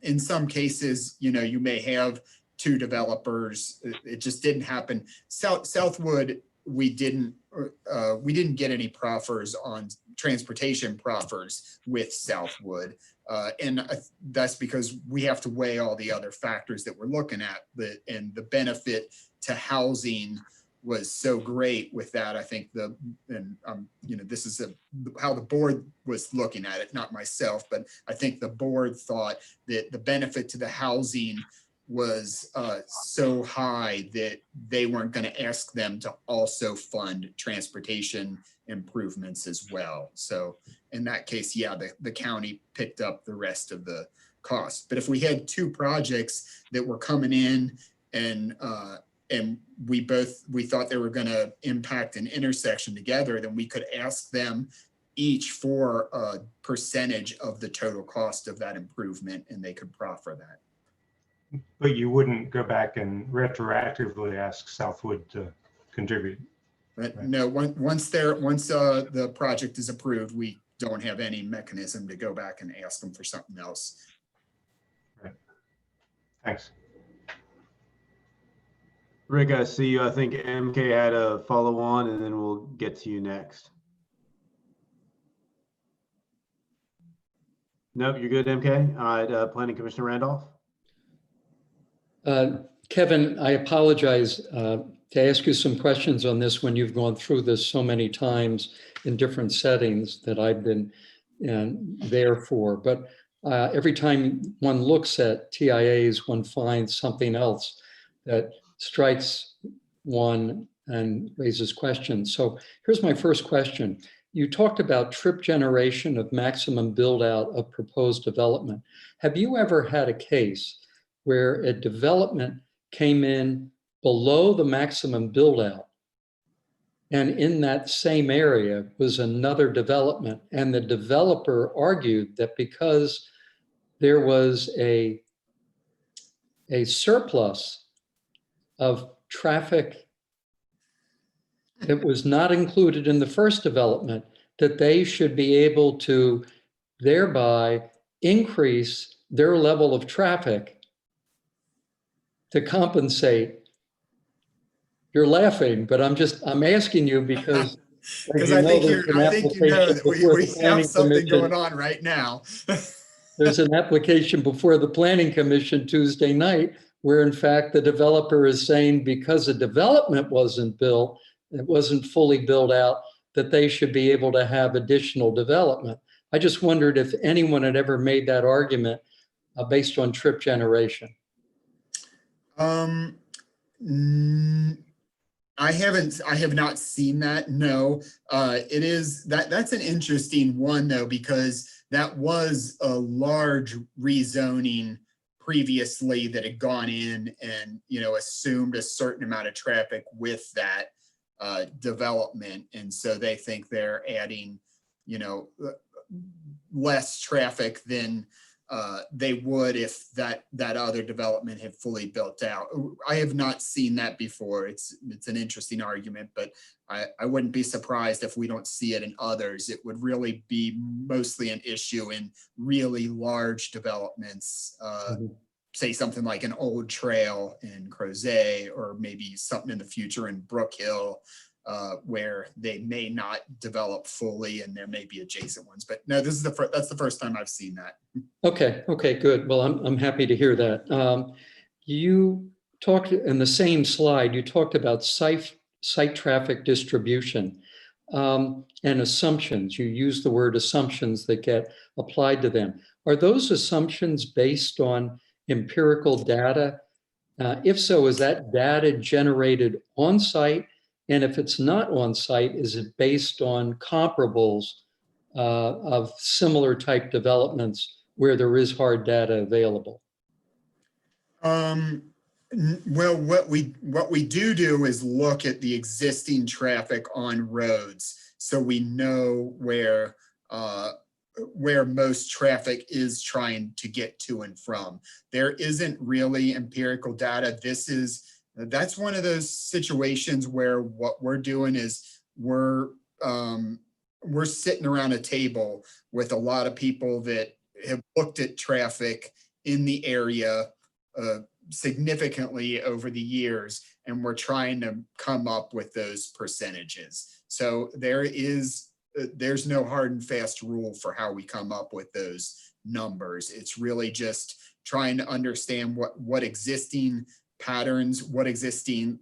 In some cases, you know, you may have two developers. It just didn't happen. Southwood, we didn't get any proffers on transportation proffers with Southwood. And that's because we have to weigh all the other factors that we're looking at, and the benefit to housing was so great with that. I think you know, this is how the board was looking at it, not myself, but I think the board thought that the benefit to the housing was so high that they weren't going to ask them to also fund transportation improvements as well. So in that case, yeah, the county picked up the rest of the cost. But if we had two projects that were coming in and we thought they were going to impact an intersection together, then we could ask them each for a percentage of the total cost of that improvement, and they could proffer that. but you wouldn't go back and retroactively ask Southwood to contribute? But Right. no, once the project is approved, we don't have any mechanism to go back and ask them for something else. Right. Thanks. Rick, I see you. I think MK had a follow on, and then we'll get to you next. Nope, you're good, MK. All right, Planning Commissioner Randolph. Kevin, I apologize to ask you some questions on this when you've gone through this so many times in different settings that I've been there for. But every time one looks at TIAs, one finds something else that strikes one and raises questions. So here's my first question. You talked about trip generation of maximum build out of proposed development. Have you ever had a case where a development came in below the maximum build out, and in that same area was another development, and the developer argued that because there was a surplus of traffic that was not included in the first development, that they should be able to thereby increase their level of traffic to compensate? You're laughing, but I'm asking you because Because I think you know that we have something going on right now. There's an application before the Planning Commission Tuesday night where in fact the developer is saying because the development wasn't built, it wasn't fully built out, that they should be able to have additional development. I just wondered if anyone had ever made that argument based on trip generation. I have not seen that. No, it is that's an interesting one though, because that was a large rezoning previously that had gone in and, you know, assumed a certain amount of traffic with that development. And so they think they're adding, you know, less traffic than they would if that other development had fully built out. I have not seen that before. It's an interesting argument, but I wouldn't be surprised if we don't see it in others. It would really be mostly an issue in really large developments, say something like an old trail in Crozet, or maybe something in the future in Brook Hill, where they may not develop fully and there may be adjacent ones. But no, this is that's the first time I've seen that. Okay, good. Well, I'm happy to hear that. you talked in the same slide, you talked about site traffic distribution and assumptions. You use the word assumptions that get applied to them. Are those assumptions based on empirical data? If so, is that data generated on site? And if it's not on site, is it based on comparables of similar type developments where there is hard data available? Well, what we do is look at the existing traffic on roads, so we know where most traffic is trying to get to and from. There isn't really empirical data. That's one of those situations where what we're doing is we're sitting around a table with a lot of people that have looked at traffic in the area significantly over the years, and we're trying to come up with those percentages. So there's no hard and fast rule for how we come up with those numbers. It's really just trying to understand what existing patterns, what existing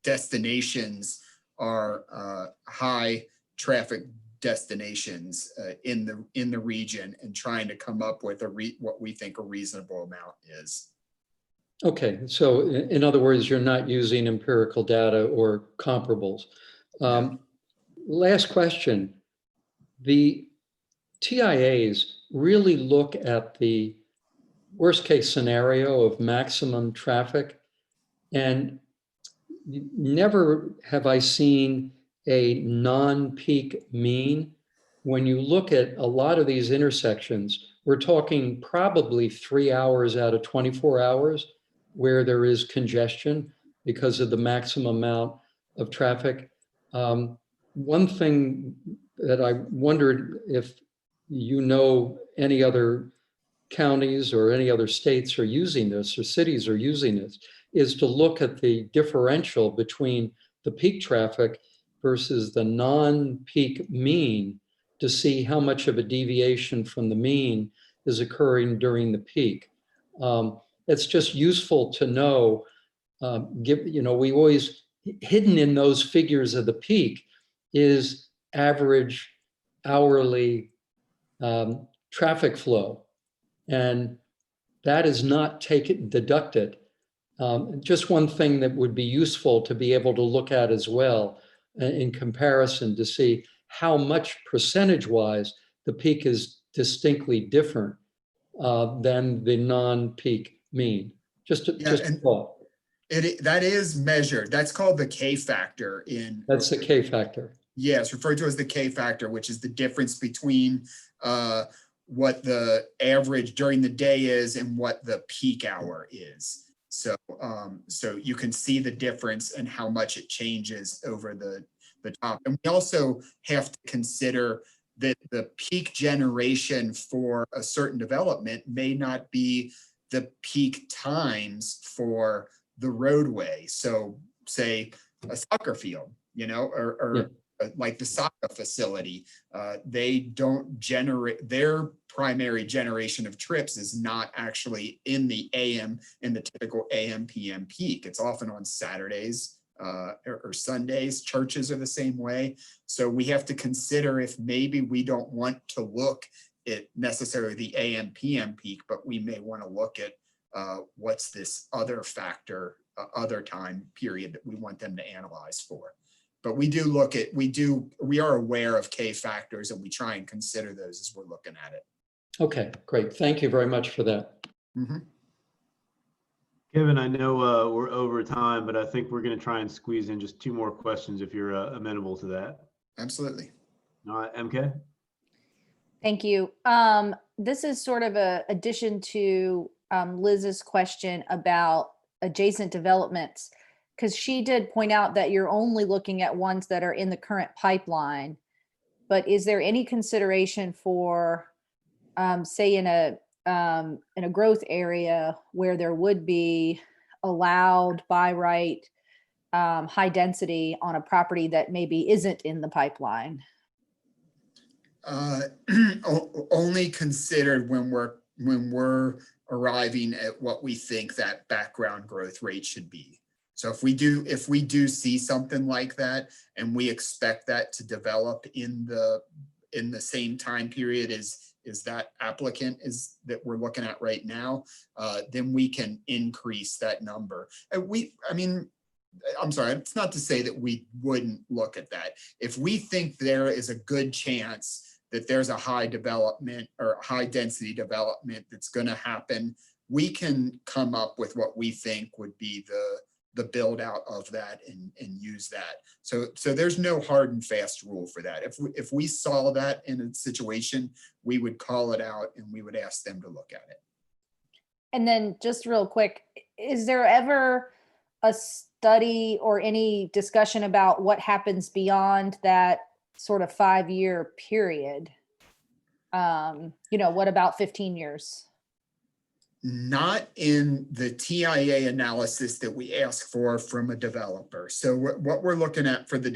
destinations are high traffic destinations in the region, and trying to come up with what we think a reasonable amount is. Okay, so in other words, you're not using empirical data or comparables. Last question. The TIAs really look at the worst case scenario of maximum traffic, and never have I seen a non-peak mean. When you look at a lot of these intersections, we're talking probably 3 hours out of 24 hours where there is congestion because of the maximum amount of traffic. One thing that I wondered if you know any other counties or any other states are using this, or cities are using this, is to look at the differential between the peak traffic versus the non-peak mean to see how much of a deviation from the mean is occurring during the peak. It's just useful to know, we always, hidden in those figures of the peak is average hourly traffic flow. And that is not deducted. Just one thing that would be useful to be able to look at as well in comparison to see how much percentage-wise the peak is distinctly different than the non-peak mean. Just a thought. That is measured. That's called the K factor That's the K factor. Yes, referred to as the K factor, which is the difference between what the average during the day is and what the peak hour is. So you can see the difference and how much it changes over the top. And we also have to consider that the peak generation for a certain development may not be the peak times for the roadway. So say a soccer field, or like the soccer facility, they don't generate, their primary generation of trips is not actually in the typical AM PM peak. It's often on Saturdays or Sundays. Churches are the same way. So we have to consider if maybe we don't want to look at necessarily the AM PM peak, but we may want to look at what's this other factor, other time period that we want them to analyze for. But we are aware of K factors, and we try and consider those as we're looking at it. Okay, great. Thank you very much for that. Mm-hmm. Kevin, I know we're over time, but I think we're going to try and squeeze in just 2 more questions if you're amenable to that. Absolutely. All right, MK. Thank you. This is sort of a addition to Liz's question about adjacent developments, because she did point out that you're only looking at ones that are in the current pipeline. But is there any consideration for, say, in a growth area where there would be allowed by right high density on a property that maybe isn't in the pipeline? Only considered when we're arriving at what we think that background growth rate should be. So if we do see something like that, and we expect that to develop in the same time period as that applicant is that we're looking at right now, then we can increase that number. And I'm sorry, it's not to say that we wouldn't look at that. If we think there is a good chance that there's a high development or high density development that's going to happen, we can come up with what we think would be the build out of that and use that. So there's no hard and fast rule for that. If we saw that in a situation, we would call it out and we would ask them to look at it. And then just real quick, is there ever a study or any discussion about what happens beyond that sort of 5-year period? What about 15 years? Not in the TIA analysis that we ask for from a developer. So what we're looking at from the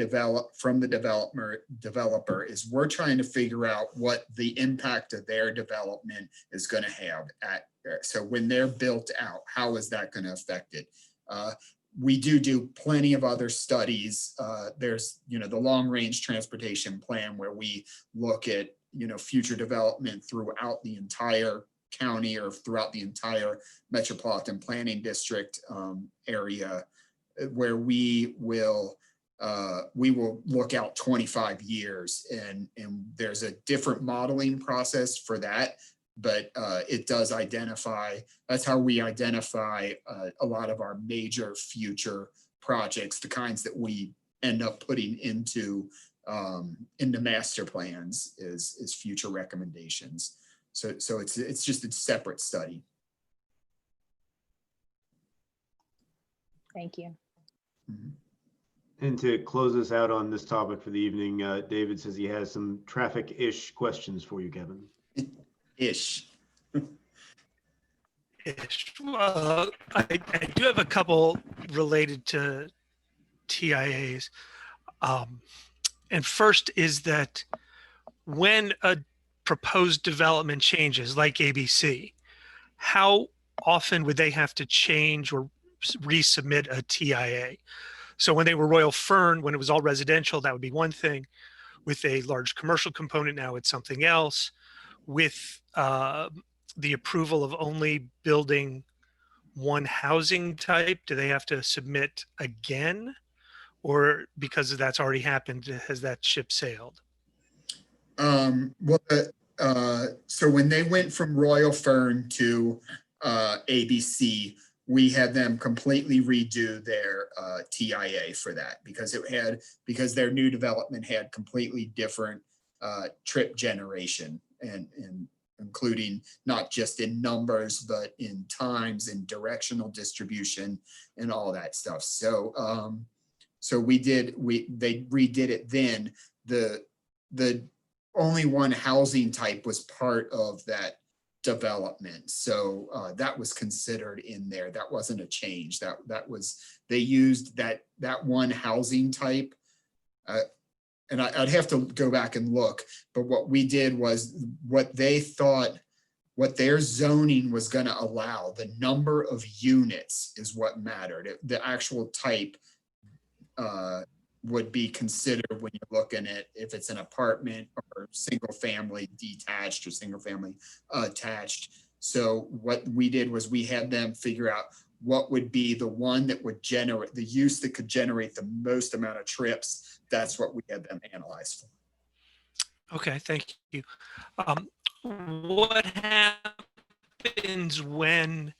developer is we're trying to figure out what the impact of their development is going to have so when they're built out, how is that going to affect it? We do plenty of other studies. There's, the long range transportation plan where we look at, future development throughout the entire county or throughout the entire metropolitan planning district area, where we will look out 25 years and there's a different modeling process for that. But it does identify, that's how we identify a lot of our major future projects, the kinds that we end up putting into master plans is future recommendations. So it's just a separate study. Thank you. Mm-hmm. And to close us out on this topic for the evening, David says he has some traffic-ish questions for you, Kevin. Ish. Well, I do have a couple related to TIAs. And first is that when a proposed development changes, like ABC, how often would they have to change or resubmit a TIA? So when they were Royal Fern, when it was all residential, that would be one thing. With a large commercial component, now it's something else. With the approval of only building one housing type, do they have to submit again? Or because that's already happened, has that ship sailed? So when they went from Royal Fern to ABC, we had them completely redo their TIA for that because their new development had completely different trip generation and including not just in numbers, but in times and directional distribution and all that stuff. So they redid it then. The only one housing type was part of that development. So that was considered in there. That wasn't a change. That was, they used that one housing type. And I'd have to go back and look, but what we did was what they thought, what their zoning was going to allow, the number of units is what mattered. The actual type would be considered when you're looking at if it's an apartment or single family detached or single family attached. So what we did was we had them figure out what would be the one that would generate the use that could generate the most amount of trips. That's what we had them analyze for. Okay, thank you. What happens when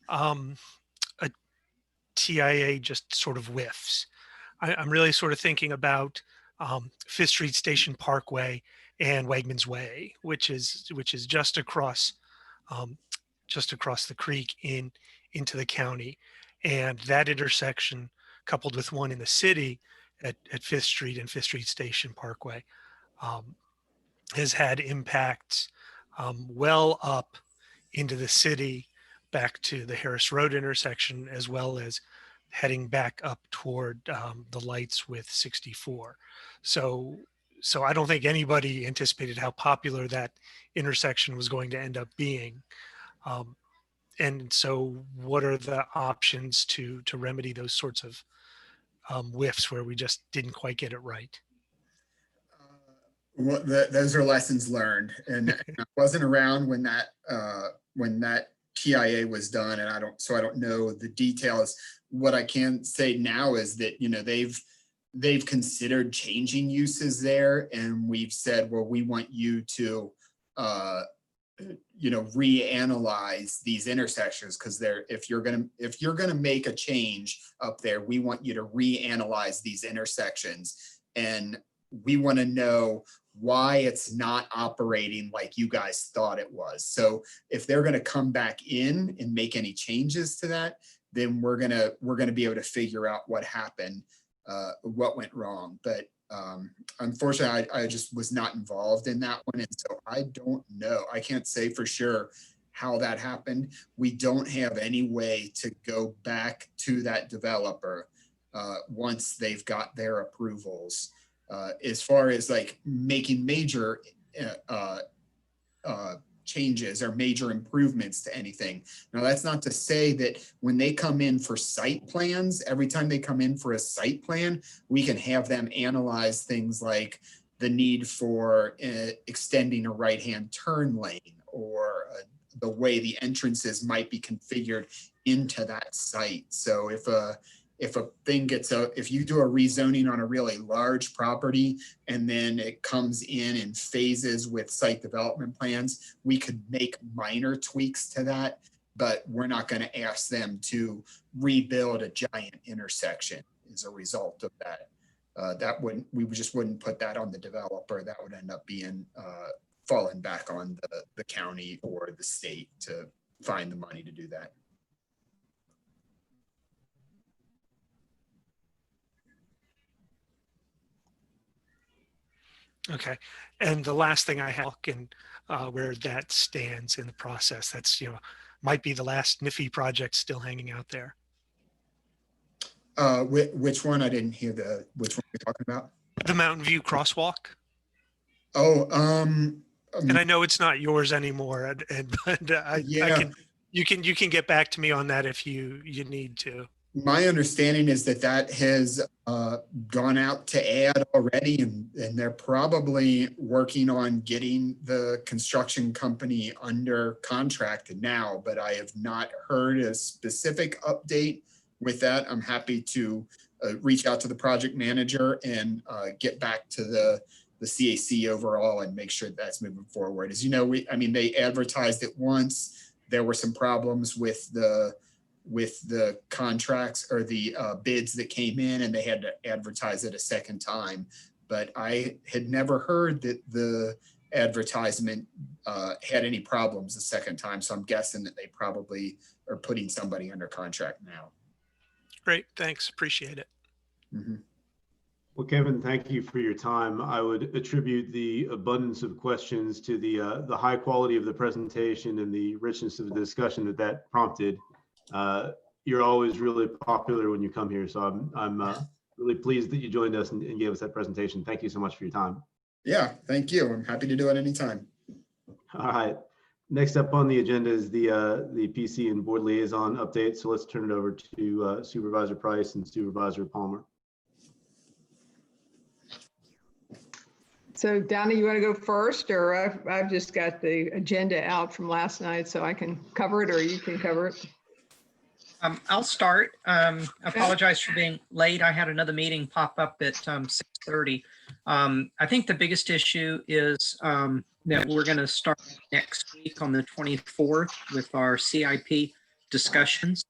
a TIA just sort of whiffs? I'm really sort of thinking about Fifth Street Station Parkway and Wegmans Way, which is just across the creek into the county, and that intersection, coupled with one in the city at Fifth Street and Fifth Street Station Parkway, has had impacts well up into the city, back to the Harris Road intersection, as well as heading back up toward the lights with 64. So I don't think anybody anticipated how popular that intersection was going to end up being. And so what are the options to remedy those sorts of whiffs where we just didn't quite get it right? Well, those are lessons learned, and I wasn't around when that TIA was done, and I don't know the details. What I can say now is that, you know, they've considered changing uses there, and we've said, well, we want you to you know, reanalyze these intersections, because if you're gonna make a change up there, we want you to reanalyze these intersections, and we want to know why it's not operating like you guys thought it was. So if they're going to come back in and make any changes to that, then we're gonna be able to figure out what happened, what went wrong. But unfortunately, I just was not involved in that one, and so I don't know. I can't say for sure how that happened. We don't have any way to go back to that developer once they've got their approvals. As far as like making major changes or major improvements to anything. Now, that's not to say that when they come in for site plans, every time they come in for a site plan, we can have them analyze things like the need for extending a right-hand turn lane, or the way the entrances might be configured into that site. So if a thing if you do a rezoning on a really large property and then it comes in phases with site development plans, we could make minor tweaks to that, but we're not going to ask them to rebuild a giant intersection as a result of that. We just wouldn't put that on the developer. That would end up being falling back on the county or the state to find the money to do that. Okay. And the last thing I have, and where that stands in the process, that's, you know, might be the last NIFI project still hanging out there. Which one? I didn't hear which one you're talking about. The Mountain View crosswalk. Oh, and I know it's not yours anymore, but yeah. you can get back to me on that if you need to. My understanding is that has gone out to ad already, and they're probably working on getting the construction company under contract now, but I have not heard a specific update with that. I'm happy to reach out to the project manager and get back to the CAC overall and make sure that's moving forward. As you know, they advertised it once. There were some problems with the contracts or the bids that came in, and they had to advertise it a second time. But I had never heard that the advertisement had any problems the second time. So I'm guessing that they probably are putting somebody under contract now. Great, thanks, appreciate it. Mm-hmm. Well, Kevin, thank you for your time. I would attribute the abundance of questions to the high quality of the presentation and the richness of the discussion that prompted. You're always really popular when you come here, so I'm really pleased that you joined us and gave us that presentation. Thank you so much for your time. Yeah, thank you. I'm happy to do it anytime. All right. Next up on the agenda is the PC and board liaison update. So let's turn it over to Supervisor Price and Supervisor Palmer. So Donna, you want to go first, or I've just got the agenda out from last night, so I can cover it, or you can cover it. I'll start. I apologize for being late. I had another meeting pop up at 6:30. I think the biggest issue is that we're going to start next week on the 24th with our CIP discussions.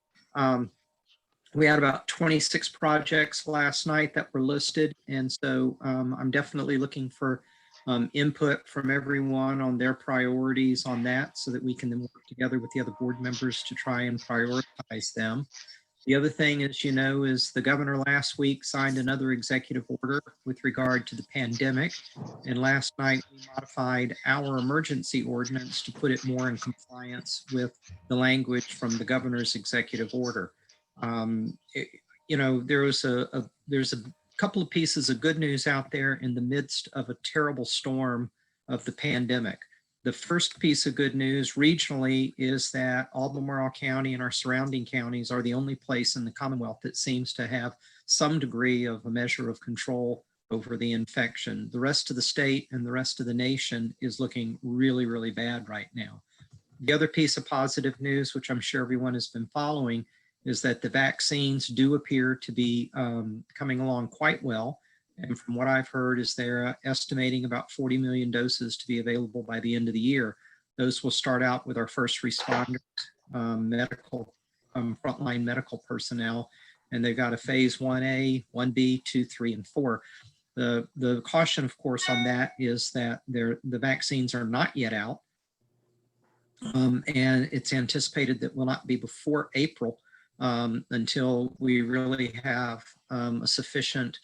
We had about 26 projects last night that were listed. And so I'm definitely looking for input from everyone on their priorities on that, so that we can then work together with the other board members to try and prioritize them. The other thing, as you know, is the governor last week signed another executive order with regard to the pandemic. And last night we modified our emergency ordinance to put it more in compliance with the language from the governor's executive order. There's a couple of pieces of good news out there in the midst of a terrible storm of the pandemic. The first piece of good news regionally is that Albemarle County and our surrounding counties are the only place in the Commonwealth that seems to have some degree of a measure of control over the infection. The rest of the state and the rest of the nation is looking really, really bad right now. The other piece of positive news, which I'm sure everyone has been following, is that the vaccines do appear to be coming along quite well. And from what I've heard is they're estimating about 40 million doses to be available by the end of the year. Those will start out with our first responders, medical, frontline medical personnel, and they've got a phase 1A, 1B, 2, 3, and 4. The caution, of course, on that is that the vaccines are not yet out. And it's anticipated that will not be before April until we really have a sufficient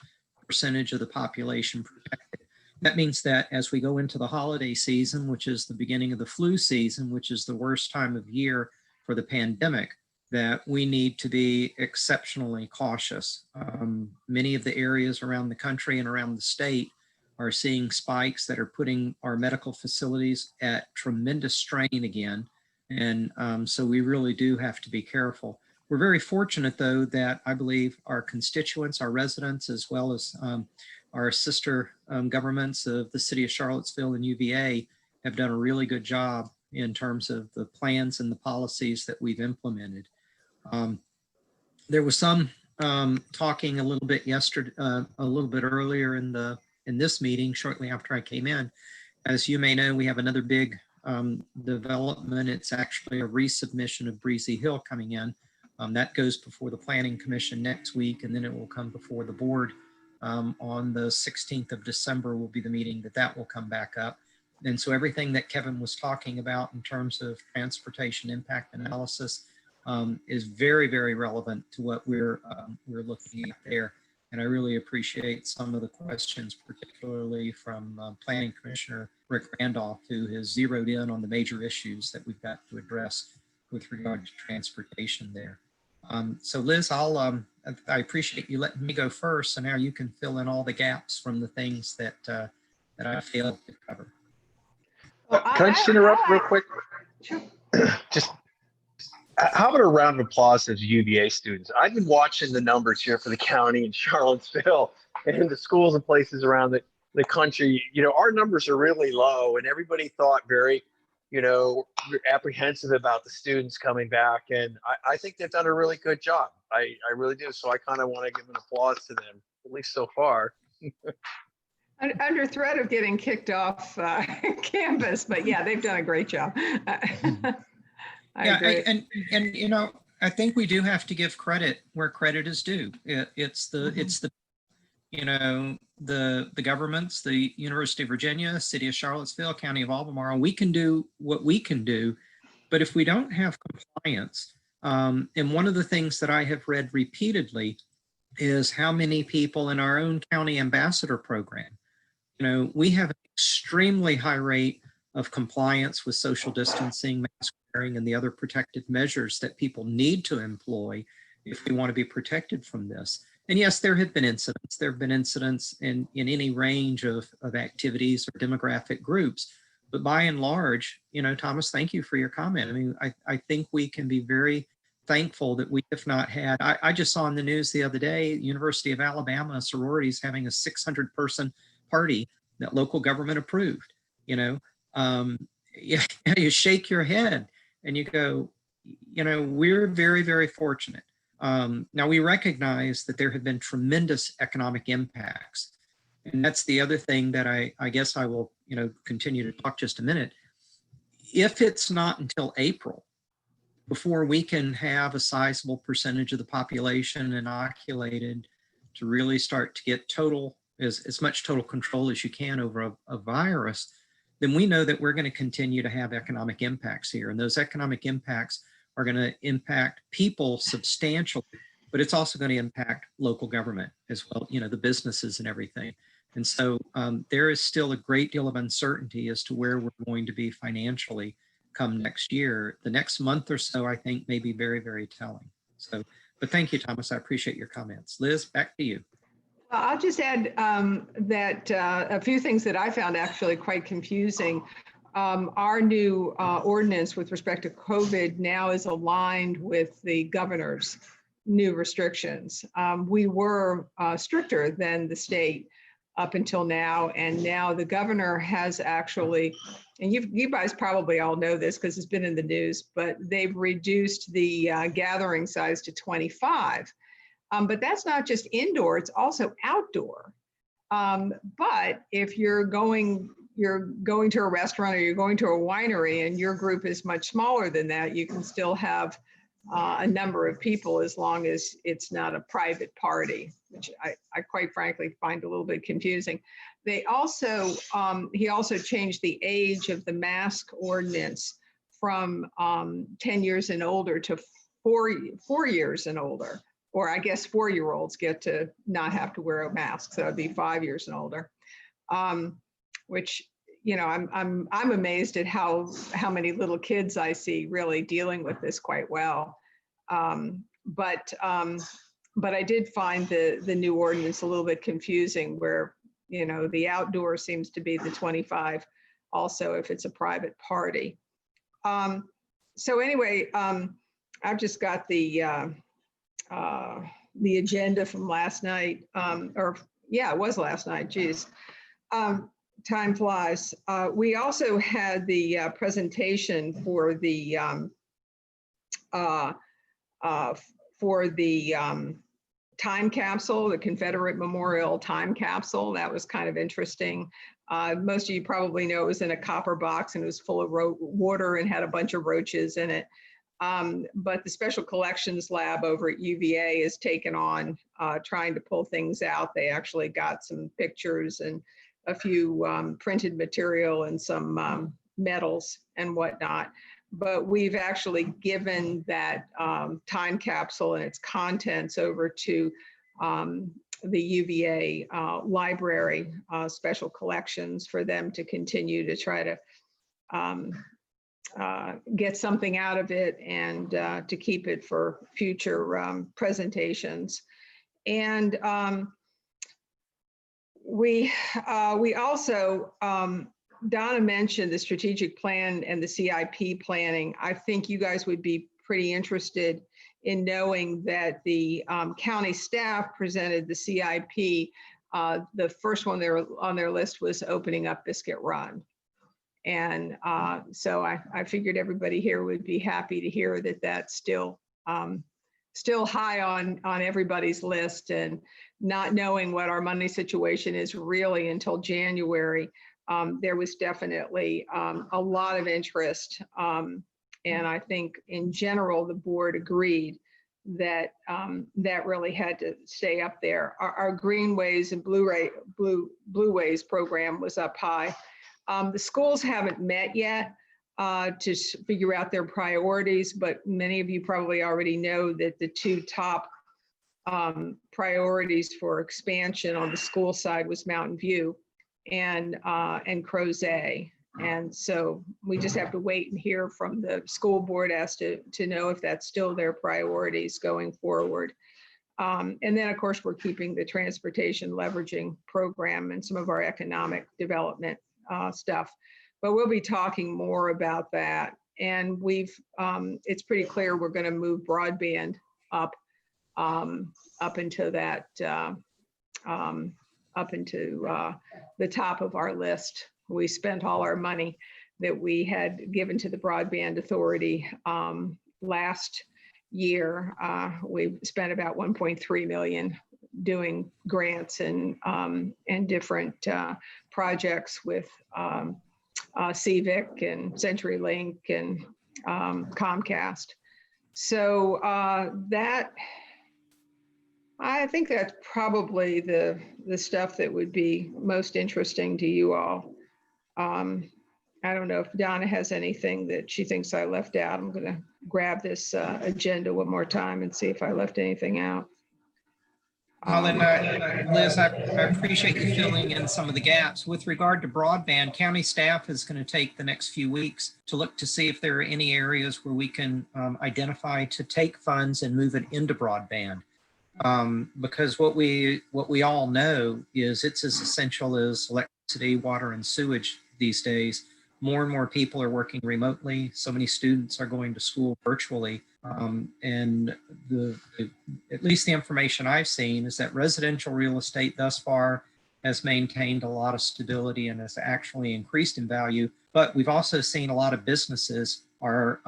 percentage of the population protected. That means that as we go into the holiday season, which is the beginning of the flu season, which is the worst time of year for the pandemic, that we need to be exceptionally cautious. Many of the areas around the country and around the state are seeing spikes that are putting our medical facilities at tremendous strain again. And so we really do have to be careful. We're very fortunate, though, that I believe our constituents, our residents, as well as our sister governments of the city of Charlottesville and UVA have done a really good job in terms of the plans and the policies that we've implemented. There was some talking a little bit yesterday, a little bit earlier in this meeting, shortly after I came in. As you may know, we have another big development. It's actually a resubmission of Breezy Hill coming in. That goes before the Planning Commission next week, and then it will come before the board on the 16th of December will be the meeting that will come back up. And so everything that Kevin was talking about in terms of transportation impact analysis is very, very relevant to what we're looking at there. And I really appreciate some of the questions, particularly from Planning Commissioner Rick Randolph, who has zeroed in on the major issues that we've got to address with regard to transportation there. So Liz, I appreciate you letting me go first, so now you can fill in all the gaps from the things that I failed to cover. Well, Can I just interrupt real quick? Sure. Just how about a round of applause as UVA students? I've been watching the numbers here for the county in Charlottesville and the schools and places around the country. You know, our numbers are really low, and everybody thought very, apprehensive about the students coming back. And I think they've done a really good job. I really do. So I kind of want to give an applause to them, at least so far. Under threat of getting kicked off campus, but yeah, they've done a great job. I agree. And I think we do have to give credit where credit is due. It's the governments, the University of Virginia, City of Charlottesville, County of Albemarle. We can do what we can do, but if we don't have compliance, and one of the things that I have read repeatedly is how many people in our own county ambassador program, we have an extremely high rate of compliance with social distancing, mask wearing, and the other protective measures that people need to employ if we want to be protected from this. And yes, there have been incidents. There have been incidents in any range of activities or demographic groups. But by and large, Thomas, thank you for your comment. I mean, I think we can be very thankful that we have not had, I just saw in the news the other day, University of Alabama sororities having a 600-person party that local government approved. You shake your head and you go, we're very, very fortunate. Now we recognize that there have been tremendous economic impacts. And that's the other thing that I guess I will, continue to talk just a minute. If it's not until April before we can have a sizable percentage of the population inoculated to really start to get as much total control as you can over a virus, then we know that we're going to continue to have economic impacts here. And those economic impacts are going to impact people substantially, but it's also going to impact local government as well, the businesses and everything. And so there is still a great deal of uncertainty as to where we're going to be financially come next year. The next month or so, I think, may be very, very telling. So, but thank you, Thomas. I appreciate your comments. Liz, back to you. Well, I'll just add that a few things that I found actually quite confusing. our new ordinance with respect to COVID now is aligned with the governor's new restrictions. We were stricter than the state up until now, and now the governor has actually, and you guys probably all know this because it's been in the news, but they've reduced the gathering size to 25. But that's not just indoor, it's also outdoor. But if you're going to a restaurant or you're going to a winery and your group is much smaller than that, you can still have a number of people as long as it's not a private party, which I quite frankly find a little bit confusing. They also, he also changed the age of the mask ordinance from 10 years and older to 4 years and older. Or I guess 4-year-olds get to not have to wear a mask, so it'd be 5 years and older. Which, you know, I'm amazed at how many little kids I see really dealing with this quite well. But I did find the new ordinance a little bit confusing, where, you know, the outdoor seems to be the 25, also if it's a private party. So anyway, I've just got the agenda from last night, or yeah, it was last night, geez. Time flies. We also had the presentation for the time capsule, the Confederate Memorial time capsule. That was kind of interesting. Most of you probably know it was in a copper box and it was full of water and had a bunch of roaches in it. But the Special Collections Lab over at UVA is taken on trying to pull things out. They actually got some pictures and a few printed material and some medals and whatnot. But we've actually given that time capsule and its contents over to the UVA library, special collections, for them to continue to try to get something out of it and to keep it for future presentations. And we also, Donna mentioned the strategic plan and the CIP planning. I think you guys would be pretty interested in knowing that the county staff presented the CIP. The first one there on their list was opening up Biscuit Run. And so I figured everybody here would be happy to hear that that's still high on everybody's list, and not knowing what our money situation is really until January. There was definitely a lot of interest. And I think in general, the board agreed that that really had to stay up there. Our Greenways and Blueways program was up high. The schools haven't met yet to figure out their priorities, but many of you probably already know that the two top priorities for expansion on the school side was Mountain View and Crozet. And so we just have to wait and hear from the school board as to know if that's still their priorities going forward. And then, of course, we're keeping the transportation leveraging program and some of our economic development stuff. But we'll be talking more about that. And it's pretty clear we're going to move broadband up into that, up into the top of our list. We spent all our money that we had given to the Broadband Authority last year. We spent about 1.3 million doing grants and different projects with CVIC and CenturyLink and Comcast. So I think that's probably the stuff that would be most interesting to you all. I don't know if Donna has anything that she thinks I left out. I'm going to grab this agenda one more time and see if I left anything out. Well, and Liz, I appreciate you filling in some of the gaps. With regard to broadband, county staff is going to take the next few weeks to look to see if there are any areas where we can identify to take funds and move it into broadband. Because what we all know is it's as essential as electricity, water, and sewage these days. more and more people are working remotely. So many students are going to school virtually. And at least the information I've seen is that residential real estate thus far has maintained a lot of stability and has actually increased in value. But we've also seen a lot of businesses are,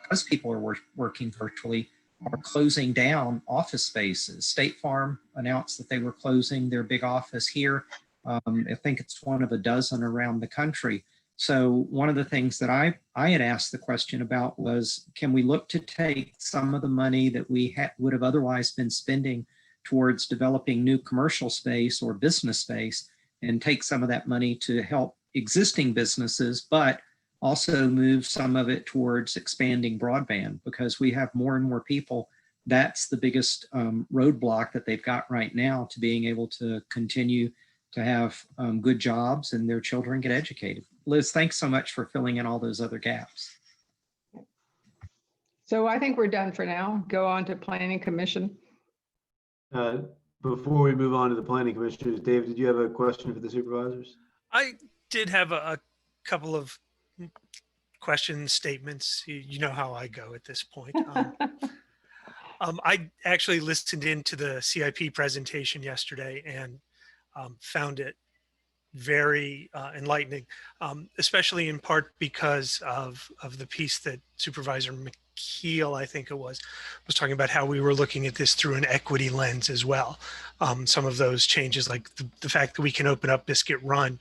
because people are working virtually, are closing down office spaces. State Farm announced that they were closing their big office here. I think it's one of a dozen around the country. So one of the things that I had asked the question about was, can we look to take some of the money that we would have otherwise been spending towards developing new commercial space or business space and take some of that money to help existing businesses, but also move some of it towards expanding broadband, because we have more and more people. That's the biggest roadblock that they've got right now to being able to continue to have good jobs and their children get educated. Liz, thanks so much for filling in all those other gaps. So I think we're done for now. Go on to Planning Commission. Before we move on to the planning commissioners, Dave, did you have a question for the supervisors? I did have a couple of questions, statements. You know how I go at this point. I actually listened into the CIP presentation yesterday and found it very enlightening, especially in part because of the piece that Supervisor McKeel, I think it was talking about how we were looking at this through an equity lens as well. Some of those changes, like the fact that we can open up Biscuit Run.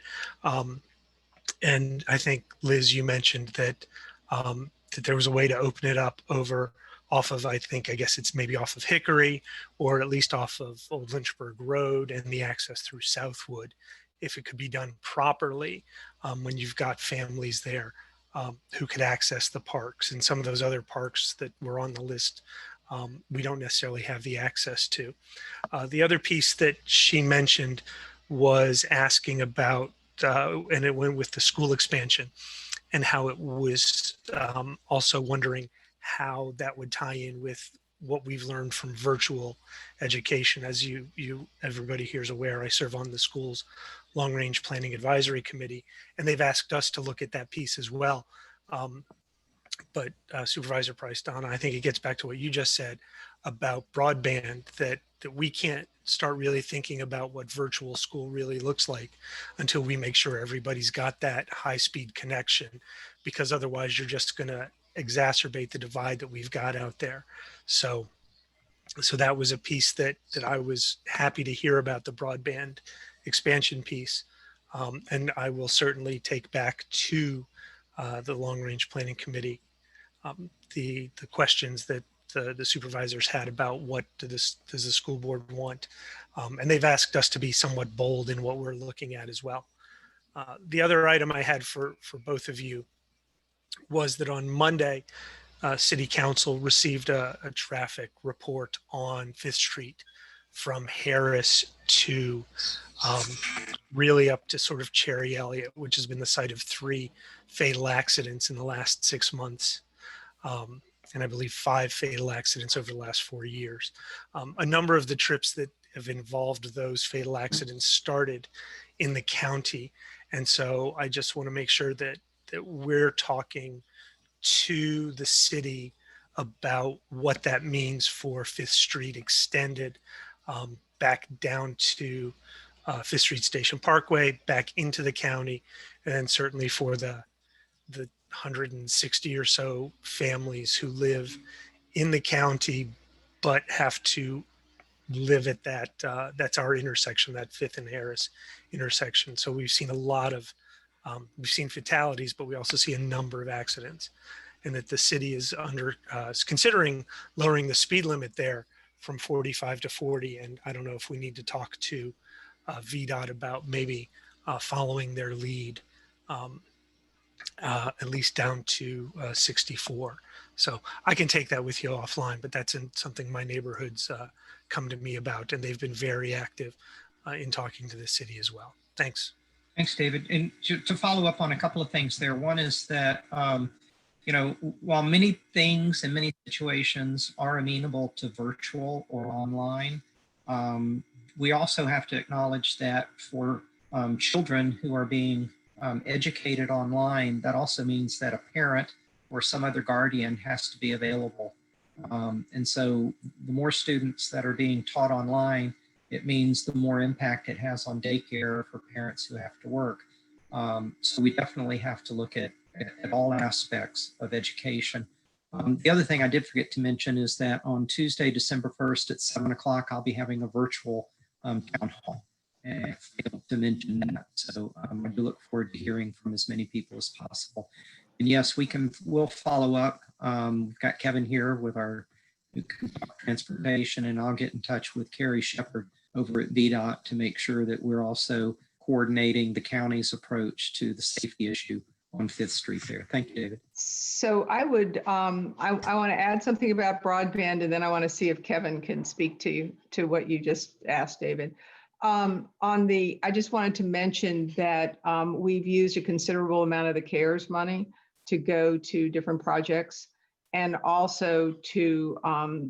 And I think, Liz, you mentioned that that there was a way to open it up off of, I guess it's maybe off of Hickory, or at least off of Old Lynchburg Road, and the access through Southwood, if it could be done properly, when you've got families there who could access the parks. And some of those other parks that were on the list, we don't necessarily have the access to. The other piece that she mentioned was asking about, and it went with the school expansion, and how it was also wondering how that would tie in with what we've learned from virtual education. As everybody here is aware, I serve on the school's Long Range Planning Advisory Committee, and they've asked us to look at that piece as well. But Supervisor Price, Donna, I think it gets back to what you just said about broadband, that we can't start really thinking about what virtual school really looks like until we make sure everybody's got that high-speed connection, because otherwise you're just going to exacerbate the divide that we've got out there. So that was a piece that I was happy to hear about, the broadband expansion piece. And I will certainly take back to the Long Range Planning Committee the questions that the supervisors had about what does the school board want. And they've asked us to be somewhat bold in what we're looking at as well. The other item I had for both of you was that on Monday, City Council received a traffic report on 5th Street from Harris to really up to sort of Cherry Elliott, which has been the site of 3 fatal accidents in the last 6 months. And I believe 5 fatal accidents over the last 4 years. A number of the trips that have involved those fatal accidents started in the county. And so I just want to make sure that we're talking to the city about what that means for 5th Street extended back down to 5th Street Station Parkway, back into the county, and certainly for the 160 or so families who live in the county but have to live at that, that's our intersection, that 5th and Harris intersection. So we've seen a lot of, we've seen fatalities, but we also see a number of accidents, and that the city is considering lowering the speed limit there from 45 to 40. And I don't know if we need to talk to VDOT about maybe following their lead, at least down to 64. So I can take that with you offline, but that's something my neighborhoods come to me about, and they've been very active in talking to the city as well. Thanks. Thanks, David. And to follow up on a couple of things there, one is that, while many things in many situations are amenable to virtual or online, we also have to acknowledge that for children who are being educated online, that also means that a parent or some other guardian has to be available. And so the more students that are being taught online, it means the more impact it has on daycare for parents who have to work. So we definitely have to look at all aspects of education. The other thing I did forget to mention is that on Tuesday, December 1st at 7 o'clock, I'll be having a virtual town hall. And I failed to mention that. So I do look forward to hearing from as many people as possible. And yes, we'll follow up. We've got Kevin here with our transportation, and I'll get in touch with Carrie Shepard over at VDOT to make sure that we're also coordinating the county's approach to the safety issue on 5th Street there. Thank you, David. So I would, I want to add something about broadband, and then I want to see if Kevin can speak to what you just asked, David. I just wanted to mention that we've used a considerable amount of the CARES money to go to different projects, and also to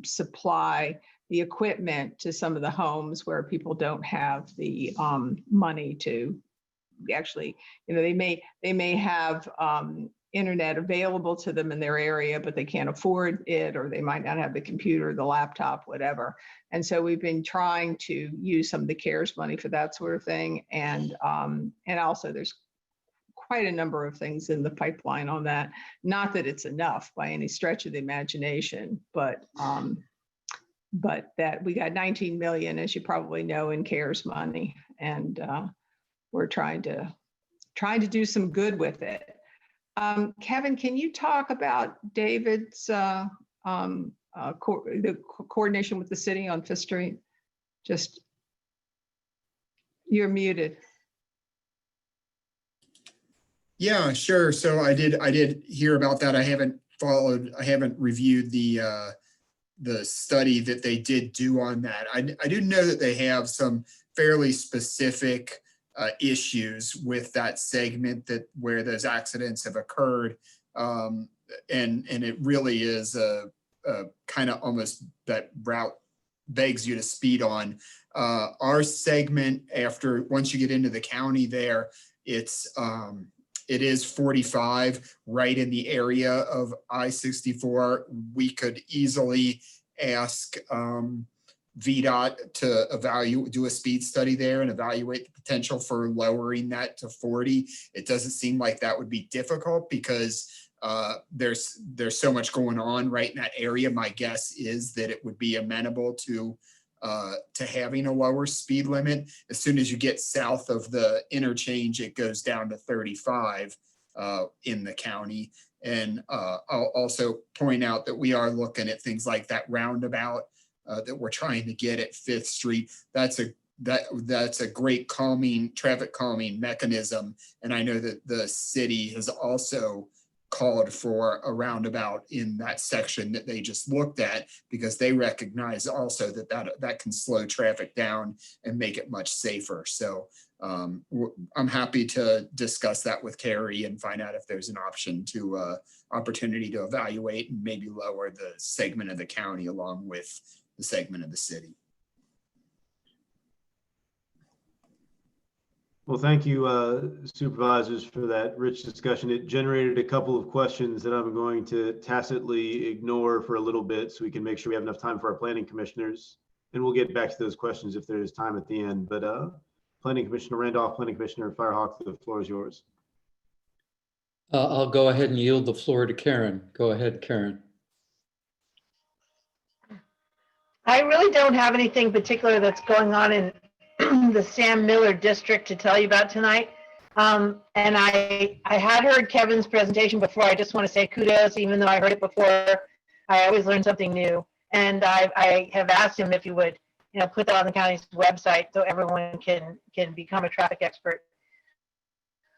supply the equipment to some of the homes where people don't have the money to actually, they may have internet available to them in their area, but they can't afford it, or they might not have the computer, the laptop, whatever. And so we've been trying to use some of the CARES money for that sort of thing. And also there's quite a number of things in the pipeline on that. Not that it's enough by any stretch of the imagination, but that we got 19 million, as you probably know, in CARES money, and we're trying to do some good with it. Kevin, can you talk about David's the coordination with the city on 5th Street? Just, you're muted. Yeah, sure. So I did hear about that. I haven't reviewed the study that they did do on that. I do know that they have some fairly specific issues with that segment where those accidents have occurred. And it really is a kind of almost that route begs you to speed on. Our segment, once you get into the county there, it is 45 right in the area of I-64. We could easily ask VDOT to do a speed study there and evaluate the potential for lowering that to 40. It doesn't seem like that would be difficult because there's so much going on right in that area. My guess is that it would be amenable to having a lower speed limit. As soon as you get south of the interchange, it goes down to 35 in the county. And I'll also point out that we are looking at things like that roundabout that we're trying to get at 5th Street. That's a great traffic calming mechanism. And I know that the city has also called for a roundabout in that section that they just looked at, because they recognize also that can slow traffic down and make it much safer. So I'm happy to discuss that with Carrie and find out if there's an opportunity to evaluate and maybe lower the segment of the county along with the segment of the city. Well, thank you, supervisors, for that rich discussion. It generated a couple of questions that I'm going to tacitly ignore for a little bit so we can make sure we have enough time for our planning commissioners. And we'll get back to those questions if there's time at the end. But Planning Commissioner Randolph, Planning Commissioner Firehawk, the floor is yours. I'll go ahead and yield the floor to Karen. Go ahead, Karen. I really don't have anything particular that's going on in the Sam Miller district to tell you about tonight. And I had heard Kevin's presentation before. I just want to say kudos, even though I heard it before. I always learn something new. And I have asked him if he would, put that on the county's website so everyone can become a traffic expert.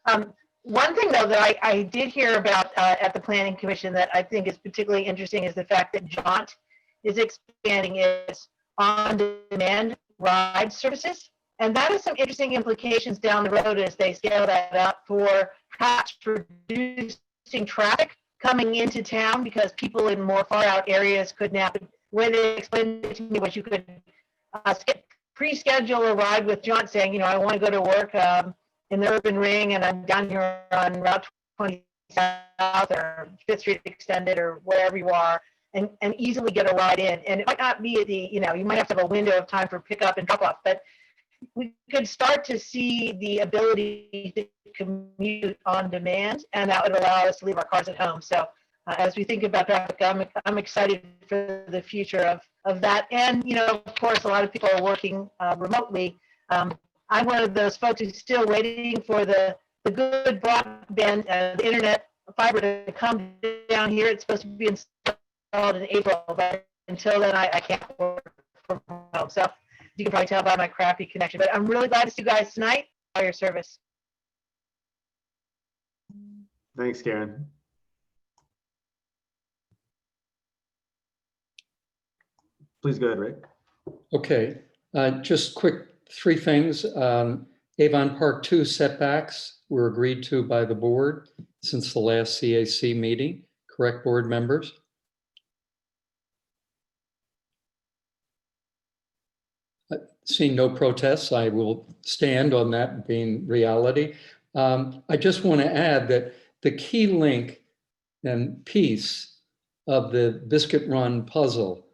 One thing though that I did hear about at the Planning Commission that I think is particularly interesting is the fact that Jaunt is expanding its on-demand ride services. And that has some interesting implications down the road as they scale that up for perhaps reducing traffic coming into town, because people in more far out areas could now, when they explained it to me, what you could pre-schedule a ride with John saying, I want to go to work in the urban ring and I'm down here on Route 20 South or Fifth Street Extended or wherever you are, and easily get a ride in. And it might not be you might have to have a window of time for pickup and drop off, but we could start to see the ability to commute on demand, and that would allow us to leave our cars at home. So as we think about traffic, I'm excited for the future of that. And, of course, a lot of people are working remotely. I'm one of those folks who's still waiting for the good broadband, the internet fiber to come down here. It's supposed to be installed in April, but until then, I can't work from home. So you can probably tell by my crappy connection, but I'm really glad to see you guys tonight for your service. Thanks, Karen. Please go ahead, Rick. Okay, just quick 3 things. Avon Park 2 setbacks were agreed to by the board since the last CAC meeting, correct, board members? Seeing no protests, I will stand on that being reality. I just want to add that the key link and piece of the Biscuit Run puzzle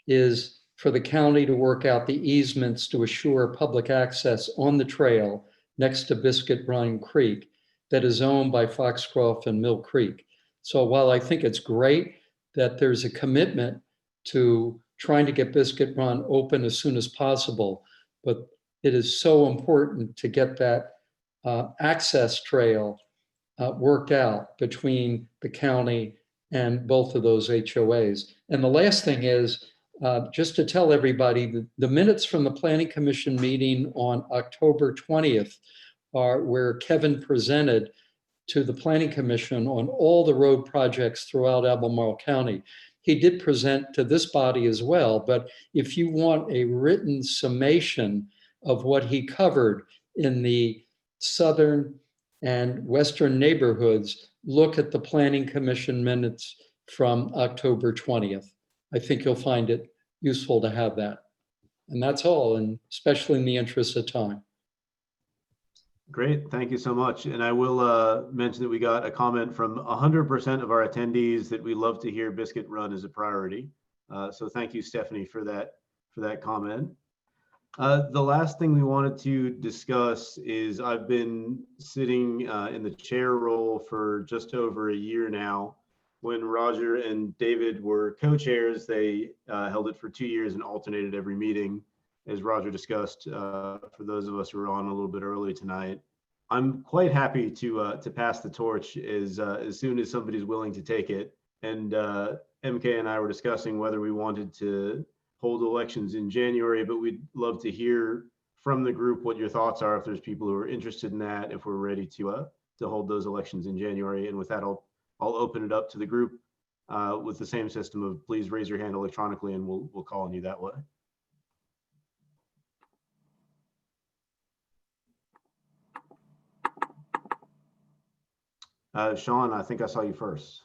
is for the county to work out the easements to assure public access on the trail next to Biscuit Run Creek that is owned by Foxcroft and Mill Creek. So while I think it's great that there's a commitment to trying to get Biscuit Run open as soon as possible, but it is so important to get that access trail worked out between the county and both of those HOAs. And the last thing is, just to tell everybody, the minutes from the Planning Commission meeting on October 20th are where Kevin presented to the Planning Commission on all the road projects throughout Albemarle County. He did present to this body as well, but if you want a written summation of what he covered in the southern and western neighborhoods, look at the Planning Commission minutes from October 20th. I think you'll find it useful to have that. And that's all, and especially in the interest of time. Great, thank you so much. And I will mention that we got a comment from 100% of our attendees that we love to hear Biscuit Run as a priority. So thank you, Stephanie, for that comment. The last thing we wanted to discuss is I've been sitting in the chair role for just over a year now. When Roger and David were co-chairs, they held it for 2 years and alternated every meeting. As Roger discussed, for those of us who are on a little bit early tonight, I'm quite happy to pass the torch as soon as somebody's willing to take it. And MK and I were discussing whether we wanted to hold elections in January, but we'd love to hear from the group what your thoughts are, if there's people who are interested in that, if we're ready to hold those elections in January. And with that, I'll open it up to the group with the same system of please raise your hand electronically and we'll call on you that way. Sean, I think I saw you first.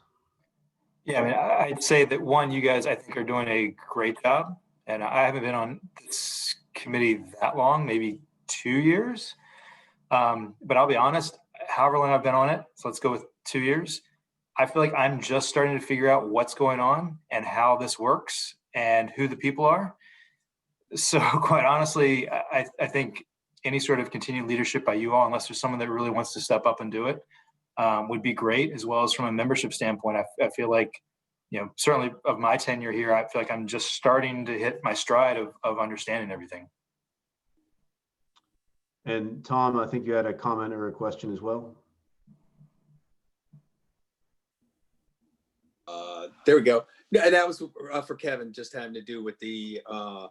Yeah, I mean, I'd say that one, you guys, I think, are doing a great job. And I haven't been on this committee that long, maybe 2 years. But I'll be honest, however long I've been on it, so let's go with 2 years, I feel like I'm just starting to figure out what's going on and how this works and who the people are. So quite honestly, I think any sort of continued leadership by you all, unless there's someone that really wants to step up and do it, would be great, as well as from a membership standpoint. I feel like, certainly of my tenure here, I feel like I'm just starting to hit my stride of understanding everything. And Tom, I think you had a comment or a question as well. There we go. And that was for Kevin, just having to do with they're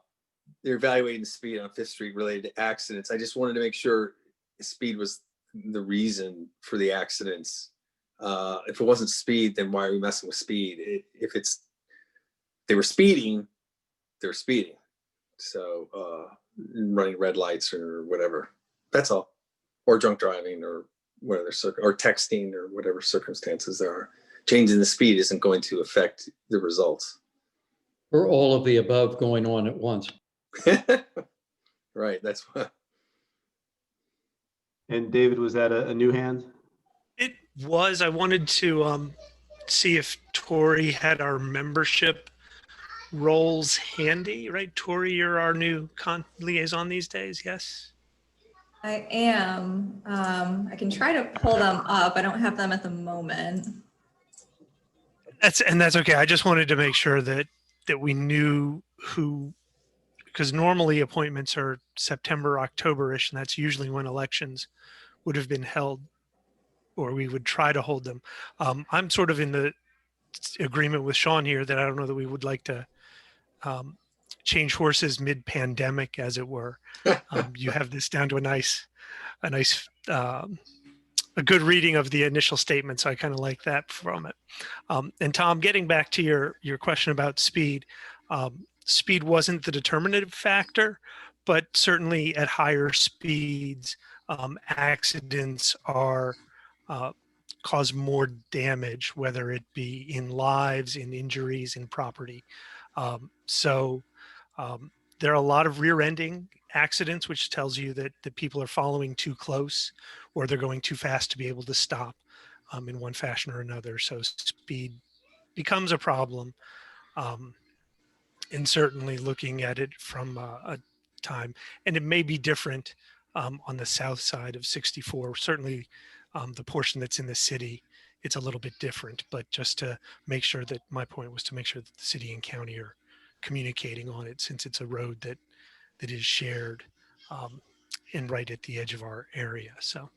evaluating the speed on Fifth Street related to accidents. I just wanted to make sure speed was the reason for the accidents. If it wasn't speed, then why are we messing with speed? If they were speeding, they're speeding. So running red lights or whatever. That's all. Or drunk driving or whatever, or texting or whatever circumstances there are. Changing the speed isn't going to affect the results. Or all of the above going on at once. Right, that's what. And David, was that a new hand? It was. I wanted to see if Tori had our membership roles handy, right? Tori, you're our new liaison these days, yes? I am. I can try to pull them up. I don't have them at the moment. That's okay. I just wanted to make sure that we knew who, because normally appointments are September, October-ish, and that's usually when elections would have been held, or we would try to hold them. I'm sort of in the agreement with Sean here that I don't know that we would like to change horses mid-pandemic, as it were. You have this down to a nice, a good reading of the initial statement. So I kind of like that from it. And Tom, getting back to your question about speed, speed wasn't the determinative factor, but certainly at higher speeds, accidents are cause more damage, whether it be in lives, in injuries, in property. So there are a lot of rear-ending accidents, which tells you that the people are following too close or they're going too fast to be able to stop in one fashion or another. So speed becomes a problem. And certainly looking at it from a time, and it may be different on the south side of 64. Certainly the portion that's in the city, it's a little bit different, but just to make sure that my point was to make sure that the city and county are communicating on it, since it's a road that is shared and right at the edge of our area. So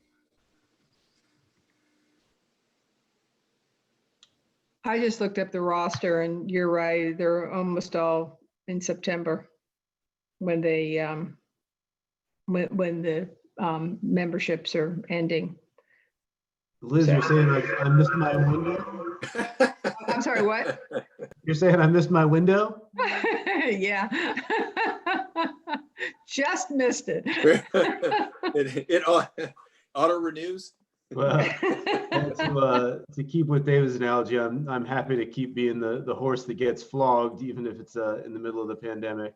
I just looked up the roster and you're right, they're almost all in September when they when the memberships are ending. Liz, So- you're saying I missed my window? I'm sorry, what? You're saying I missed my window? Yeah. Just missed it. It auto renews. Well, to keep with David's analogy, I'm happy to keep being the horse that gets flogged, even if it's in the middle of the pandemic.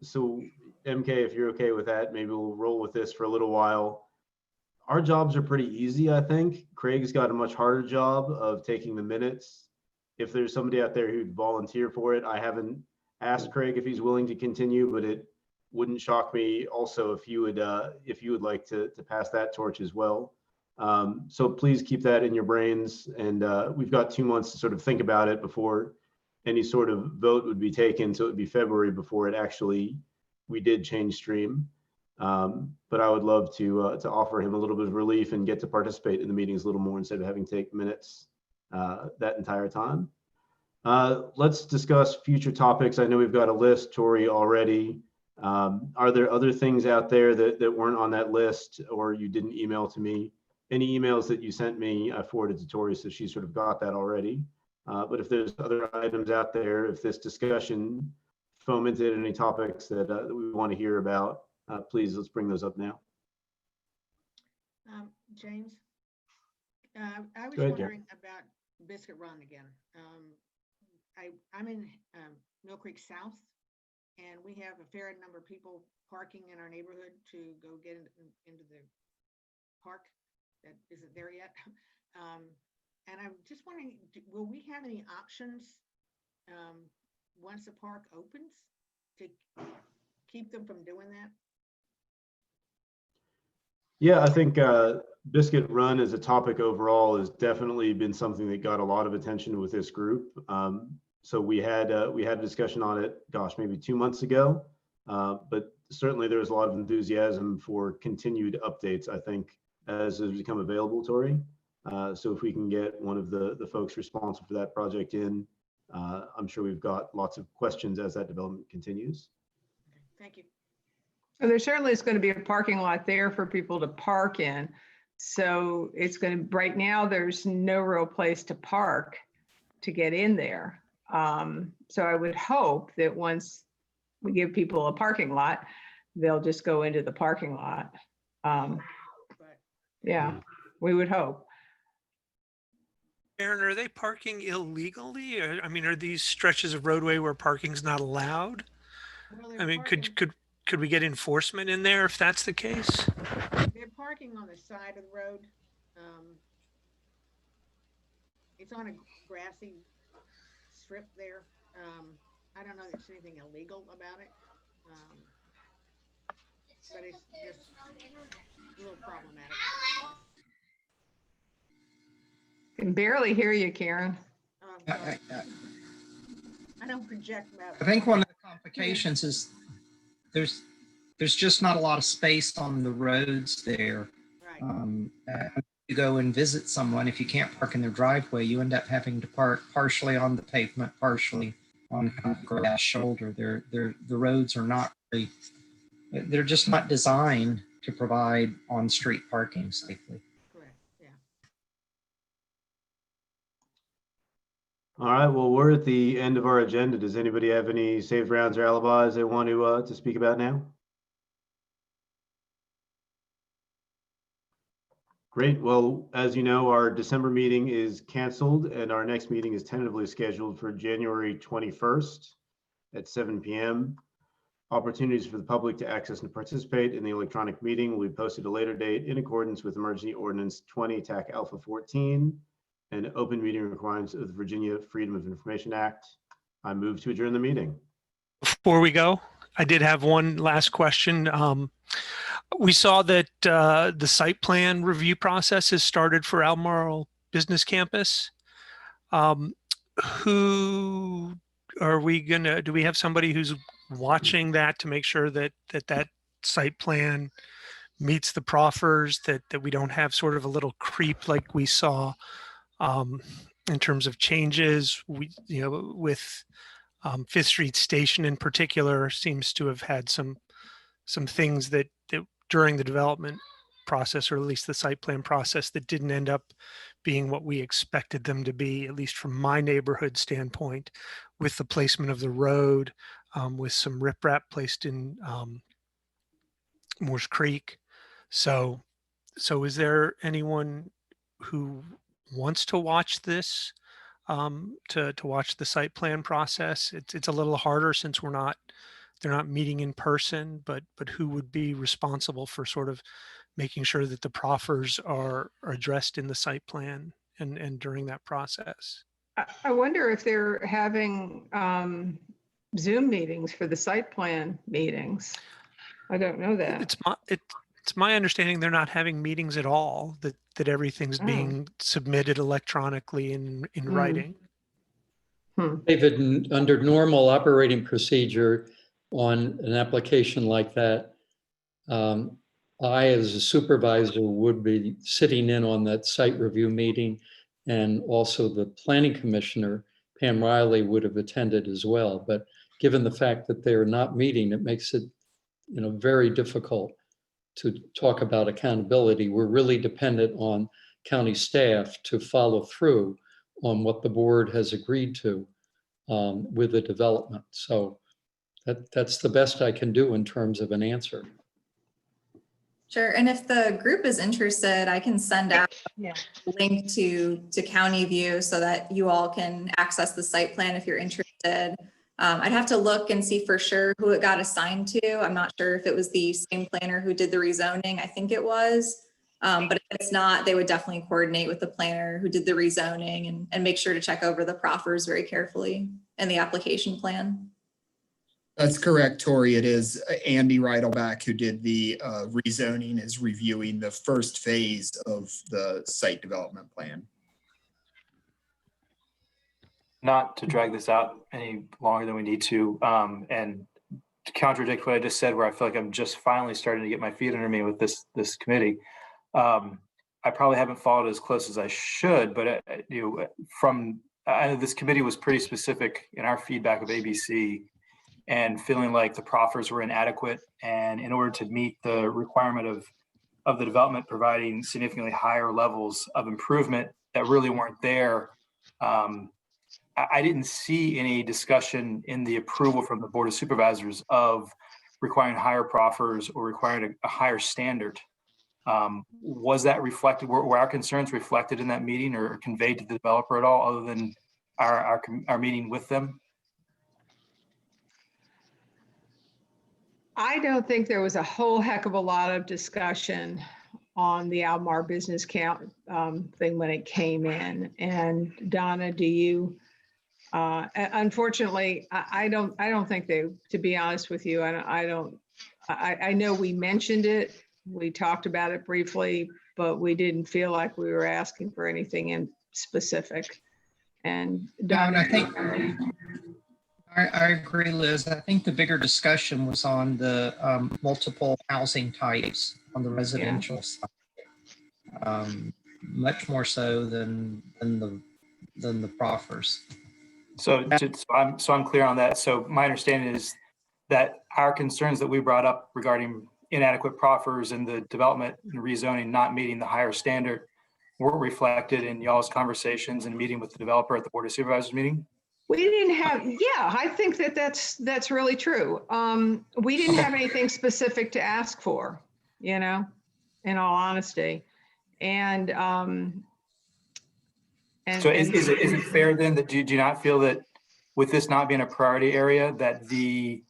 So MK, if you're okay with that, maybe we'll roll with this for a little while. Our jobs are pretty easy, I think. Craig's got a much harder job of taking the minutes. If there's somebody out there who'd volunteer for it, I haven't asked Craig if he's willing to continue, but it wouldn't shock me also if you would like to pass that torch as well. So please keep that in your brains, and we've got 2 months to sort of think about it before any sort of vote would be taken. So it would be February before we did change stream. But I would love to offer him a little bit of relief and get to participate in the meetings a little more instead of having to take minutes that entire time. Let's discuss future topics. I know we've got a list, Tori, already. Are there other things out there that weren't on that list or you didn't email to me? Any emails that you sent me, I forwarded to Tori, so she sort of got that already. But if there's other items out there, if this discussion fomented any topics that we want to hear about, please, let's bring those up now. James, I was Go ahead, wondering about Biscuit Run again. I'm in Mill Creek South, and we have a fair number of people parking in our neighborhood to go get into the park that isn't there yet. And I'm just wondering, will we have any options once the park opens to keep them from doing that? Yeah, I think Biscuit Run as a topic overall has definitely been something that got a lot of attention with this group. So we had a discussion on it, gosh, maybe 2 months ago, but certainly there was a lot of enthusiasm for continued updates, I think, as has become available, Tori. So if we can get one of the folks responsible for that project in, I'm sure we've got lots of questions as that development continues. Thank you. So there certainly is going to be a parking lot there for people to park in. So it's going to, right now, there's no real place to park to get in there. So I would hope that once we give people a parking lot, they'll just go into the parking lot. Yeah, we would hope. Aaron, are they parking illegally? Or, I mean, are these stretches of roadway where parking's not allowed? Well, I mean, could could we get enforcement in there if that's the case? They're parking on the side of the road. It's on a grassy strip there. I don't know if there's anything illegal about it. But it's just a little problematic. Can barely hear you, Karen. Sorry. I don't project about. I think one of the complications is there's just not a lot of space on the roads there. Right. You go and visit someone, if you can't park in their driveway, you end up having to park partially on the pavement, partially on the grass shoulder. The roads are not really, they're just not designed to provide on-street parking safely. Correct. Yeah. All right, well, we're at the end of our agenda. Does anybody have any saved rounds or alibis they want to speak about now? Great. Well, as you know, our December meeting is canceled and our next meeting is tentatively scheduled for January 21st at 7 p.m. Opportunities for the public to access and participate in the electronic meeting will be posted at a later date in accordance with Emergency Ordinance 20 TAC Alpha 14 and open meeting requirements of the Virginia Freedom of Information Act. I move to adjourn the meeting. Before we go, I did have one last question. We saw that the site plan review process has started for Albemarle Business Campus. Who are we gonna, do we have somebody who's watching that to make sure that that site plan meets the proffers, that we don't have sort of a little creep like we saw in terms of changes? We, with Fifth Street Station in particular seems to have had some things that during the development process, or at least the site plan process, that didn't end up being what we expected them to be, at least from my neighborhood standpoint, with the placement of the road, with some riprap placed in Moores Creek. So is there anyone who wants to watch this, to watch the site plan process? It's a little harder since they're not meeting in person, but who would be responsible for sort of making sure that the proffers are addressed in the site plan and during that process? I wonder if they're having Zoom meetings for the site plan meetings. I don't know that. It's my understanding they're not having meetings at all, that everything's being submitted electronically in writing. David, under normal operating procedure on an application like that, I, as a supervisor, would be sitting in on that site review meeting, and also the planning commissioner, Pam Riley, would have attended as well. But given the fact that they're not meeting, it makes it, very difficult to talk about accountability. We're really dependent on county staff to follow through on what the board has agreed to with the development. So that's the best I can do in terms of an answer. Sure, and if the group is interested, I can send out a link to County View so that you all can access the site plan if you're interested. I'd have to look and see for sure who it got assigned to. I'm not sure if it was the same planner who did the rezoning. I think it was, but if it's not, they would definitely coordinate with the planner who did the rezoning and make sure to check over the proffers very carefully and the application plan. That's correct, Tori. It is Andy Reidelbach who did the rezoning, is reviewing the first phase of the site development plan. Not to drag this out any longer than we need to, and to contradict what I just said, where I feel like I'm just finally starting to get my feet under me with this committee. I probably haven't followed as close as I should, but I know this committee was pretty specific in our feedback of ABC, and feeling like the proffers were inadequate, and in order to meet the requirement of the development providing significantly higher levels of improvement that really weren't there. I didn't see any discussion in the approval from the Board of Supervisors of requiring higher proffers or requiring a higher standard. Was that reflected, were our concerns reflected in that meeting or conveyed to the developer at all, other than our meeting with them? I don't think there was a whole heck of a lot of discussion on the Albemarle business count thing when it came in. And Donna, do you? Unfortunately, I don't think they. To be honest with you, I know we mentioned it. We talked about it briefly, but we didn't feel like we were asking for anything in specific. And Donna, I think I agree, Liz. I think the bigger discussion was on the multiple housing types on the residential side, much more so than the proffers. So I'm clear on that. So my understanding is that our concerns that we brought up regarding inadequate proffers and the development and rezoning not meeting the higher standard were reflected in y'all's conversations and meeting with the developer at the Board of Supervisors meeting? We didn't have, yeah, I think that's really true. We didn't have anything specific to ask for, in all honesty. And so is it fair then that do you not feel that with this not being a priority area that the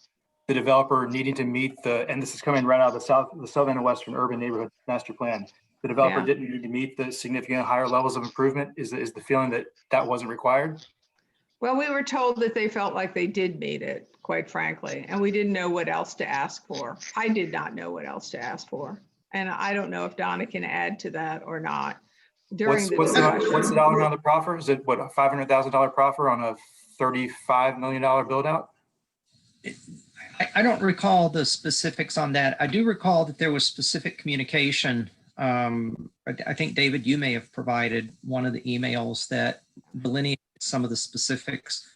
developer needing to meet and this is coming right out of the southern and western urban neighborhood master plan, the developer didn't need to meet the significant higher levels of improvement? Is the feeling that wasn't required? Well, we were told that they felt like they did meet it, quite frankly, and we didn't know what else to ask for. I did not know what else to ask for. And I don't know if Donna can add to that or not. What's the dollar amount of the proffer? Is it what, a $500,000 proffer on a $35 million build out? I don't recall the specifics on that. I do recall that there was specific communication. I think, David, you may have provided one of the emails that delineated some of the specifics.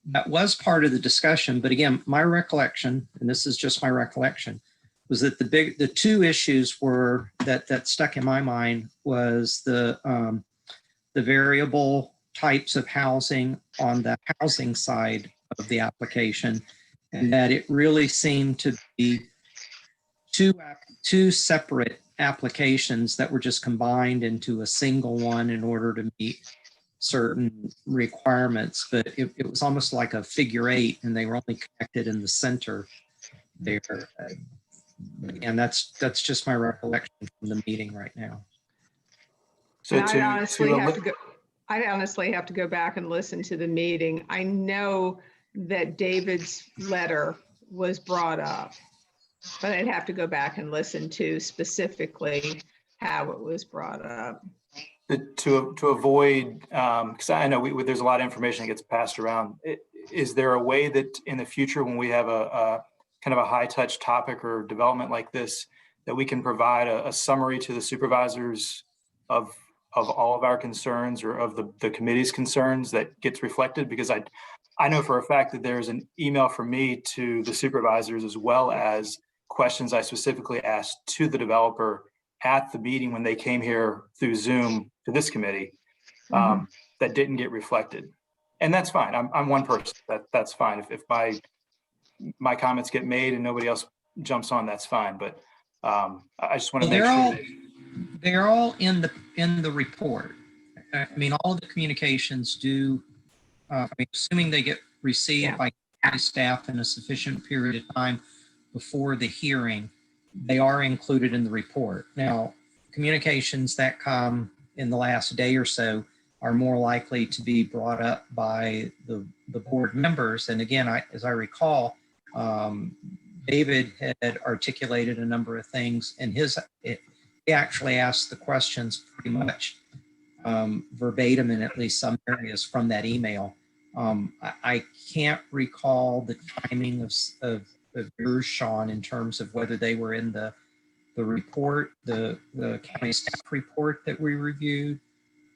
That was part of the discussion. But again, my recollection, and this is just my recollection, was that the two issues were that stuck in my mind was the variable types of housing on the housing side of the application, and that it really seemed to be two separate applications that were just combined into a single one in order to meet certain requirements. But it was almost like a figure eight, and they were only connected in the center there. And that's just my recollection from the meeting right now. So I honestly have to go back and listen to the meeting. I know that David's letter was brought up, but I'd have to go back and listen to specifically how it was brought up. To avoid, because I know there's a lot of information that gets passed around. Is there a way that in the future, when we have a kind of a high touch topic or development like this, that we can provide a summary to the supervisors of all of our concerns or of the committee's concerns that gets reflected? Because I know for a fact that there's an email from me to the supervisors as well as questions I specifically asked to the developer at the meeting when they came here through Zoom to this committee that didn't get reflected. And that's fine. I'm one person. That's fine. If my comments get made and nobody else jumps on, that's fine. But I just want to make sure they're all in the report. I mean, all of the communications do. Assuming they get received by county staff in a sufficient period of time before the hearing, they are included in the report. Now, communications that come in the last day or so are more likely to be brought up by the board members. And again, as I recall, David had articulated a number of things, and he actually asked the questions pretty much verbatim in at least some areas from that email. I can't recall the timing of yours, Sean, in terms of whether they were in the report, the county staff report that we reviewed.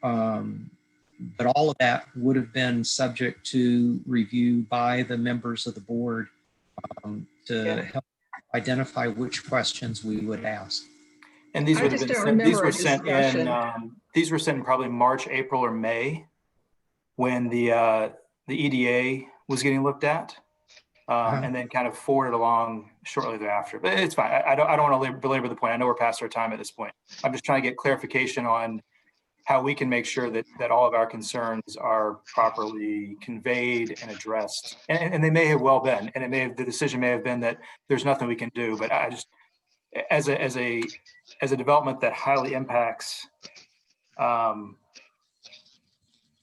But all of that would have been subject to review by the members of the board to help identify which questions we would ask. And these would have been sent, these were sent in probably March, April, or May when the EDA was getting looked at, and then kind of forwarded along shortly thereafter. But it's fine. I don't want to belabor the point. I know we're past our time at this point. I'm just trying to get clarification on how we can make sure that all of our concerns are properly conveyed and addressed. And they may have well been, and the decision may have been that there's nothing we can do. But I just, as a development that highly impacts, an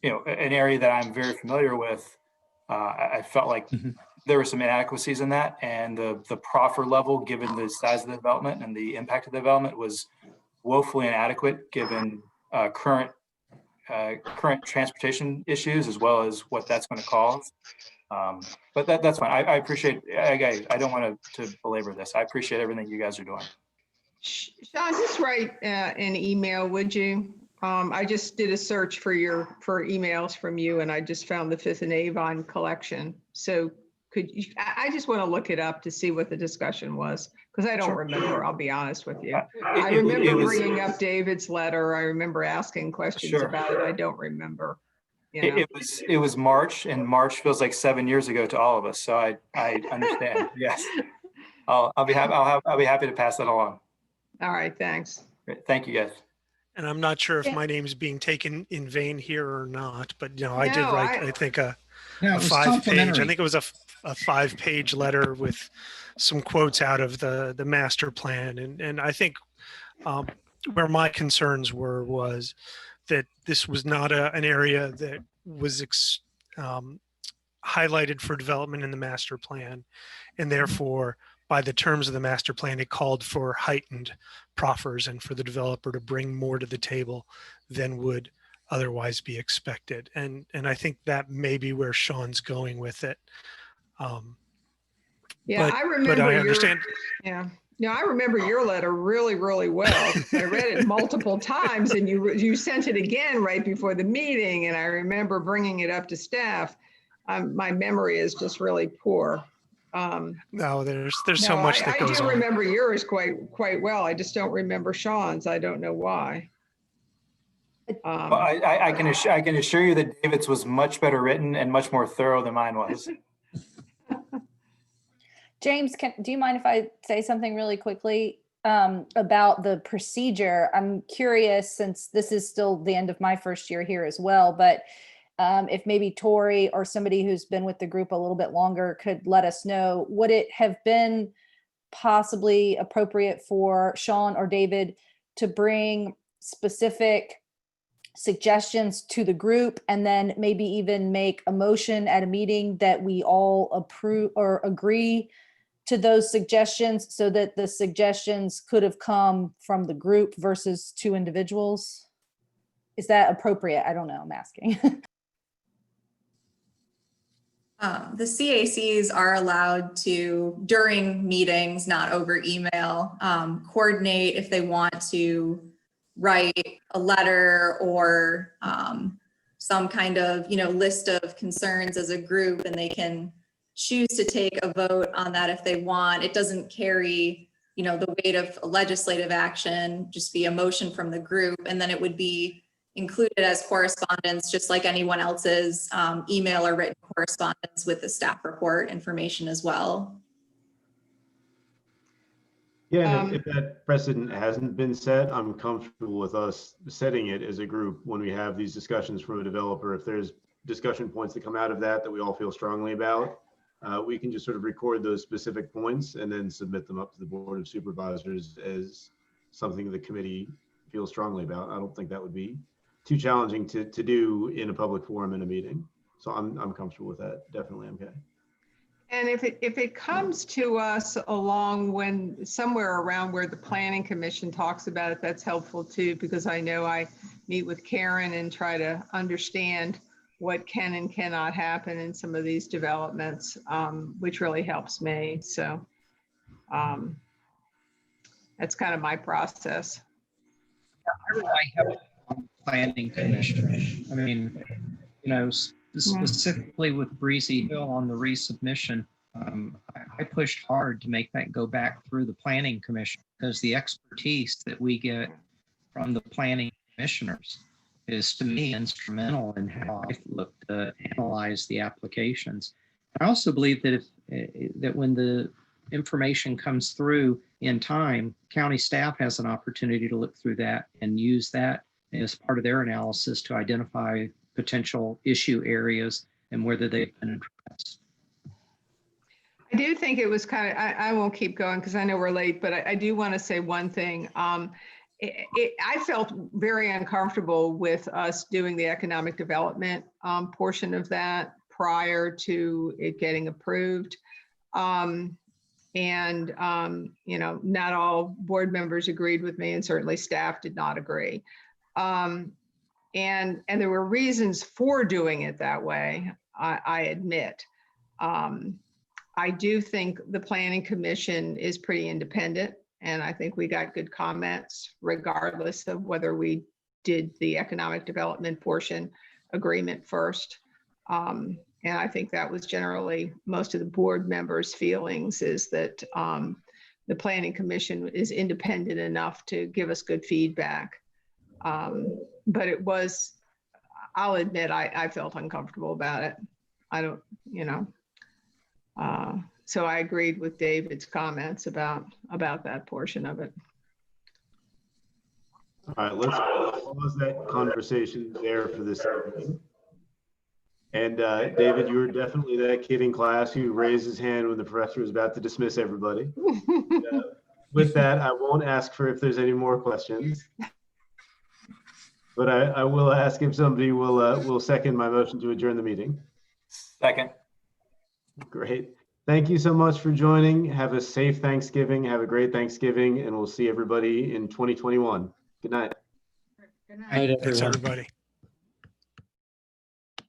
area that I'm very familiar with, I felt like there were some inadequacies in that, and the proffer level, given the size of the development and the impact of the development, was woefully inadequate given current transportation issues, as well as what that's going to cause. But that's fine. I appreciate. I don't want to belabor this. I appreciate everything you guys are doing. Sean, just write an email, would you? I just did a search for emails from you, and I just found the Fifth and Avon collection. So could you, I just want to look it up to see what the discussion was, because I don't remember, I'll be honest with you. I remember bringing up David's letter. I remember asking questions about it. I don't remember. It was March, and March feels like 7 years ago to all of us. So I understand. Yes. I'll be happy to pass that along. All right. Thanks. Great. Thank you, guys. And I'm not sure if my name is being taken in vain here or not, but I did write, I think a 5-page, I think it was a 5-page letter with some quotes out of the master plan. And I think where my concerns was that this was not an area that was highlighted for development in the master plan. And therefore, by the terms of the master plan, it called for heightened proffers and for the developer to bring more to the table than would otherwise be expected. And I think that may be where Sean's going with it. I remember. But I understand. I remember your letter really, really well. I read it multiple times, and you sent it again right before the meeting, and I remember bringing it up to staff. My memory is just really poor. No, there's so much that goes on. I do remember yours quite well. I just don't remember Sean's. I don't know why. Well, I can assure you that David's was much better written and much more thorough than mine was. James, do you mind if I say something really quickly about the procedure? I'm curious, since this is still the end of my first year here as well, but if maybe Tori or somebody who's been with the group a little bit longer could let us know, would it have been possibly appropriate for Sean or David to bring specific suggestions to the group and then maybe even make a motion at a meeting that we all approve or agree to those suggestions, so that the suggestions could have come from the group versus 2 individuals? Is that appropriate? I don't know, I'm asking. The CACs are allowed to, during meetings, not over email, coordinate if they want to write a letter or some kind of, list of concerns as a group, and they can choose to take a vote on that if they want. It doesn't carry, the weight of legislative action, just be a motion from the group, and then it would be included as correspondence, just like anyone else's email or written correspondence with the staff report information as well. Yeah, and if that precedent hasn't been set, I'm comfortable with us setting it as a group when we have these discussions from a developer. If there's discussion points that come out of that we all feel strongly about, we can just sort of record those specific points and then submit them up to the Board of Supervisors as something the committee feels strongly about. I don't think that would be too challenging to do in a public forum in a meeting. So I'm comfortable with that. Definitely okay. And if it comes to us along when somewhere around where the Planning Commission talks about it, that's helpful too, because I know I meet with Karen and try to understand what can and cannot happen in some of these developments, which really helps me. So that's kind of my process. I rely heavily on Planning Commission. I mean, specifically with Breezy Hill on the resubmission, I pushed hard to make that go back through the Planning Commission, because the expertise that we get from the planning commissioners is, to me, instrumental in how I look to analyze the applications. I also believe that that when the information comes through in time, county staff has an opportunity to look through that and use that as part of their analysis to identify potential issue areas and whether they've been addressed. I do think it was kind of, I won't keep going because I know we're late, but I do want to say one thing. I felt very uncomfortable with us doing the economic development portion of that prior to it getting approved. Not all board members agreed with me, and certainly staff did not agree. And there were reasons for doing it that way, I admit. I do think the Planning Commission is pretty independent, and I think we got good comments regardless of whether we did the economic development portion agreement first. And I think that was generally most of the board members' feelings, is that the Planning Commission is independent enough to give us good feedback. But it was, I'll admit, I felt uncomfortable about it. I don't, so I agreed with David's comments about that portion of it. All right, let's pause that conversation there for this evening. And David, you were definitely that kid in class who raised his hand when the professor was about to dismiss everybody. With that, I won't ask for if there's any more questions, but I will ask if somebody will second my motion to adjourn the meeting. Second. Great. Thank you so much for joining. Have a safe Thanksgiving. Have a great Thanksgiving, and we'll see everybody in 2021. Good night. Good night. Night, Thanks, everyone. everybody.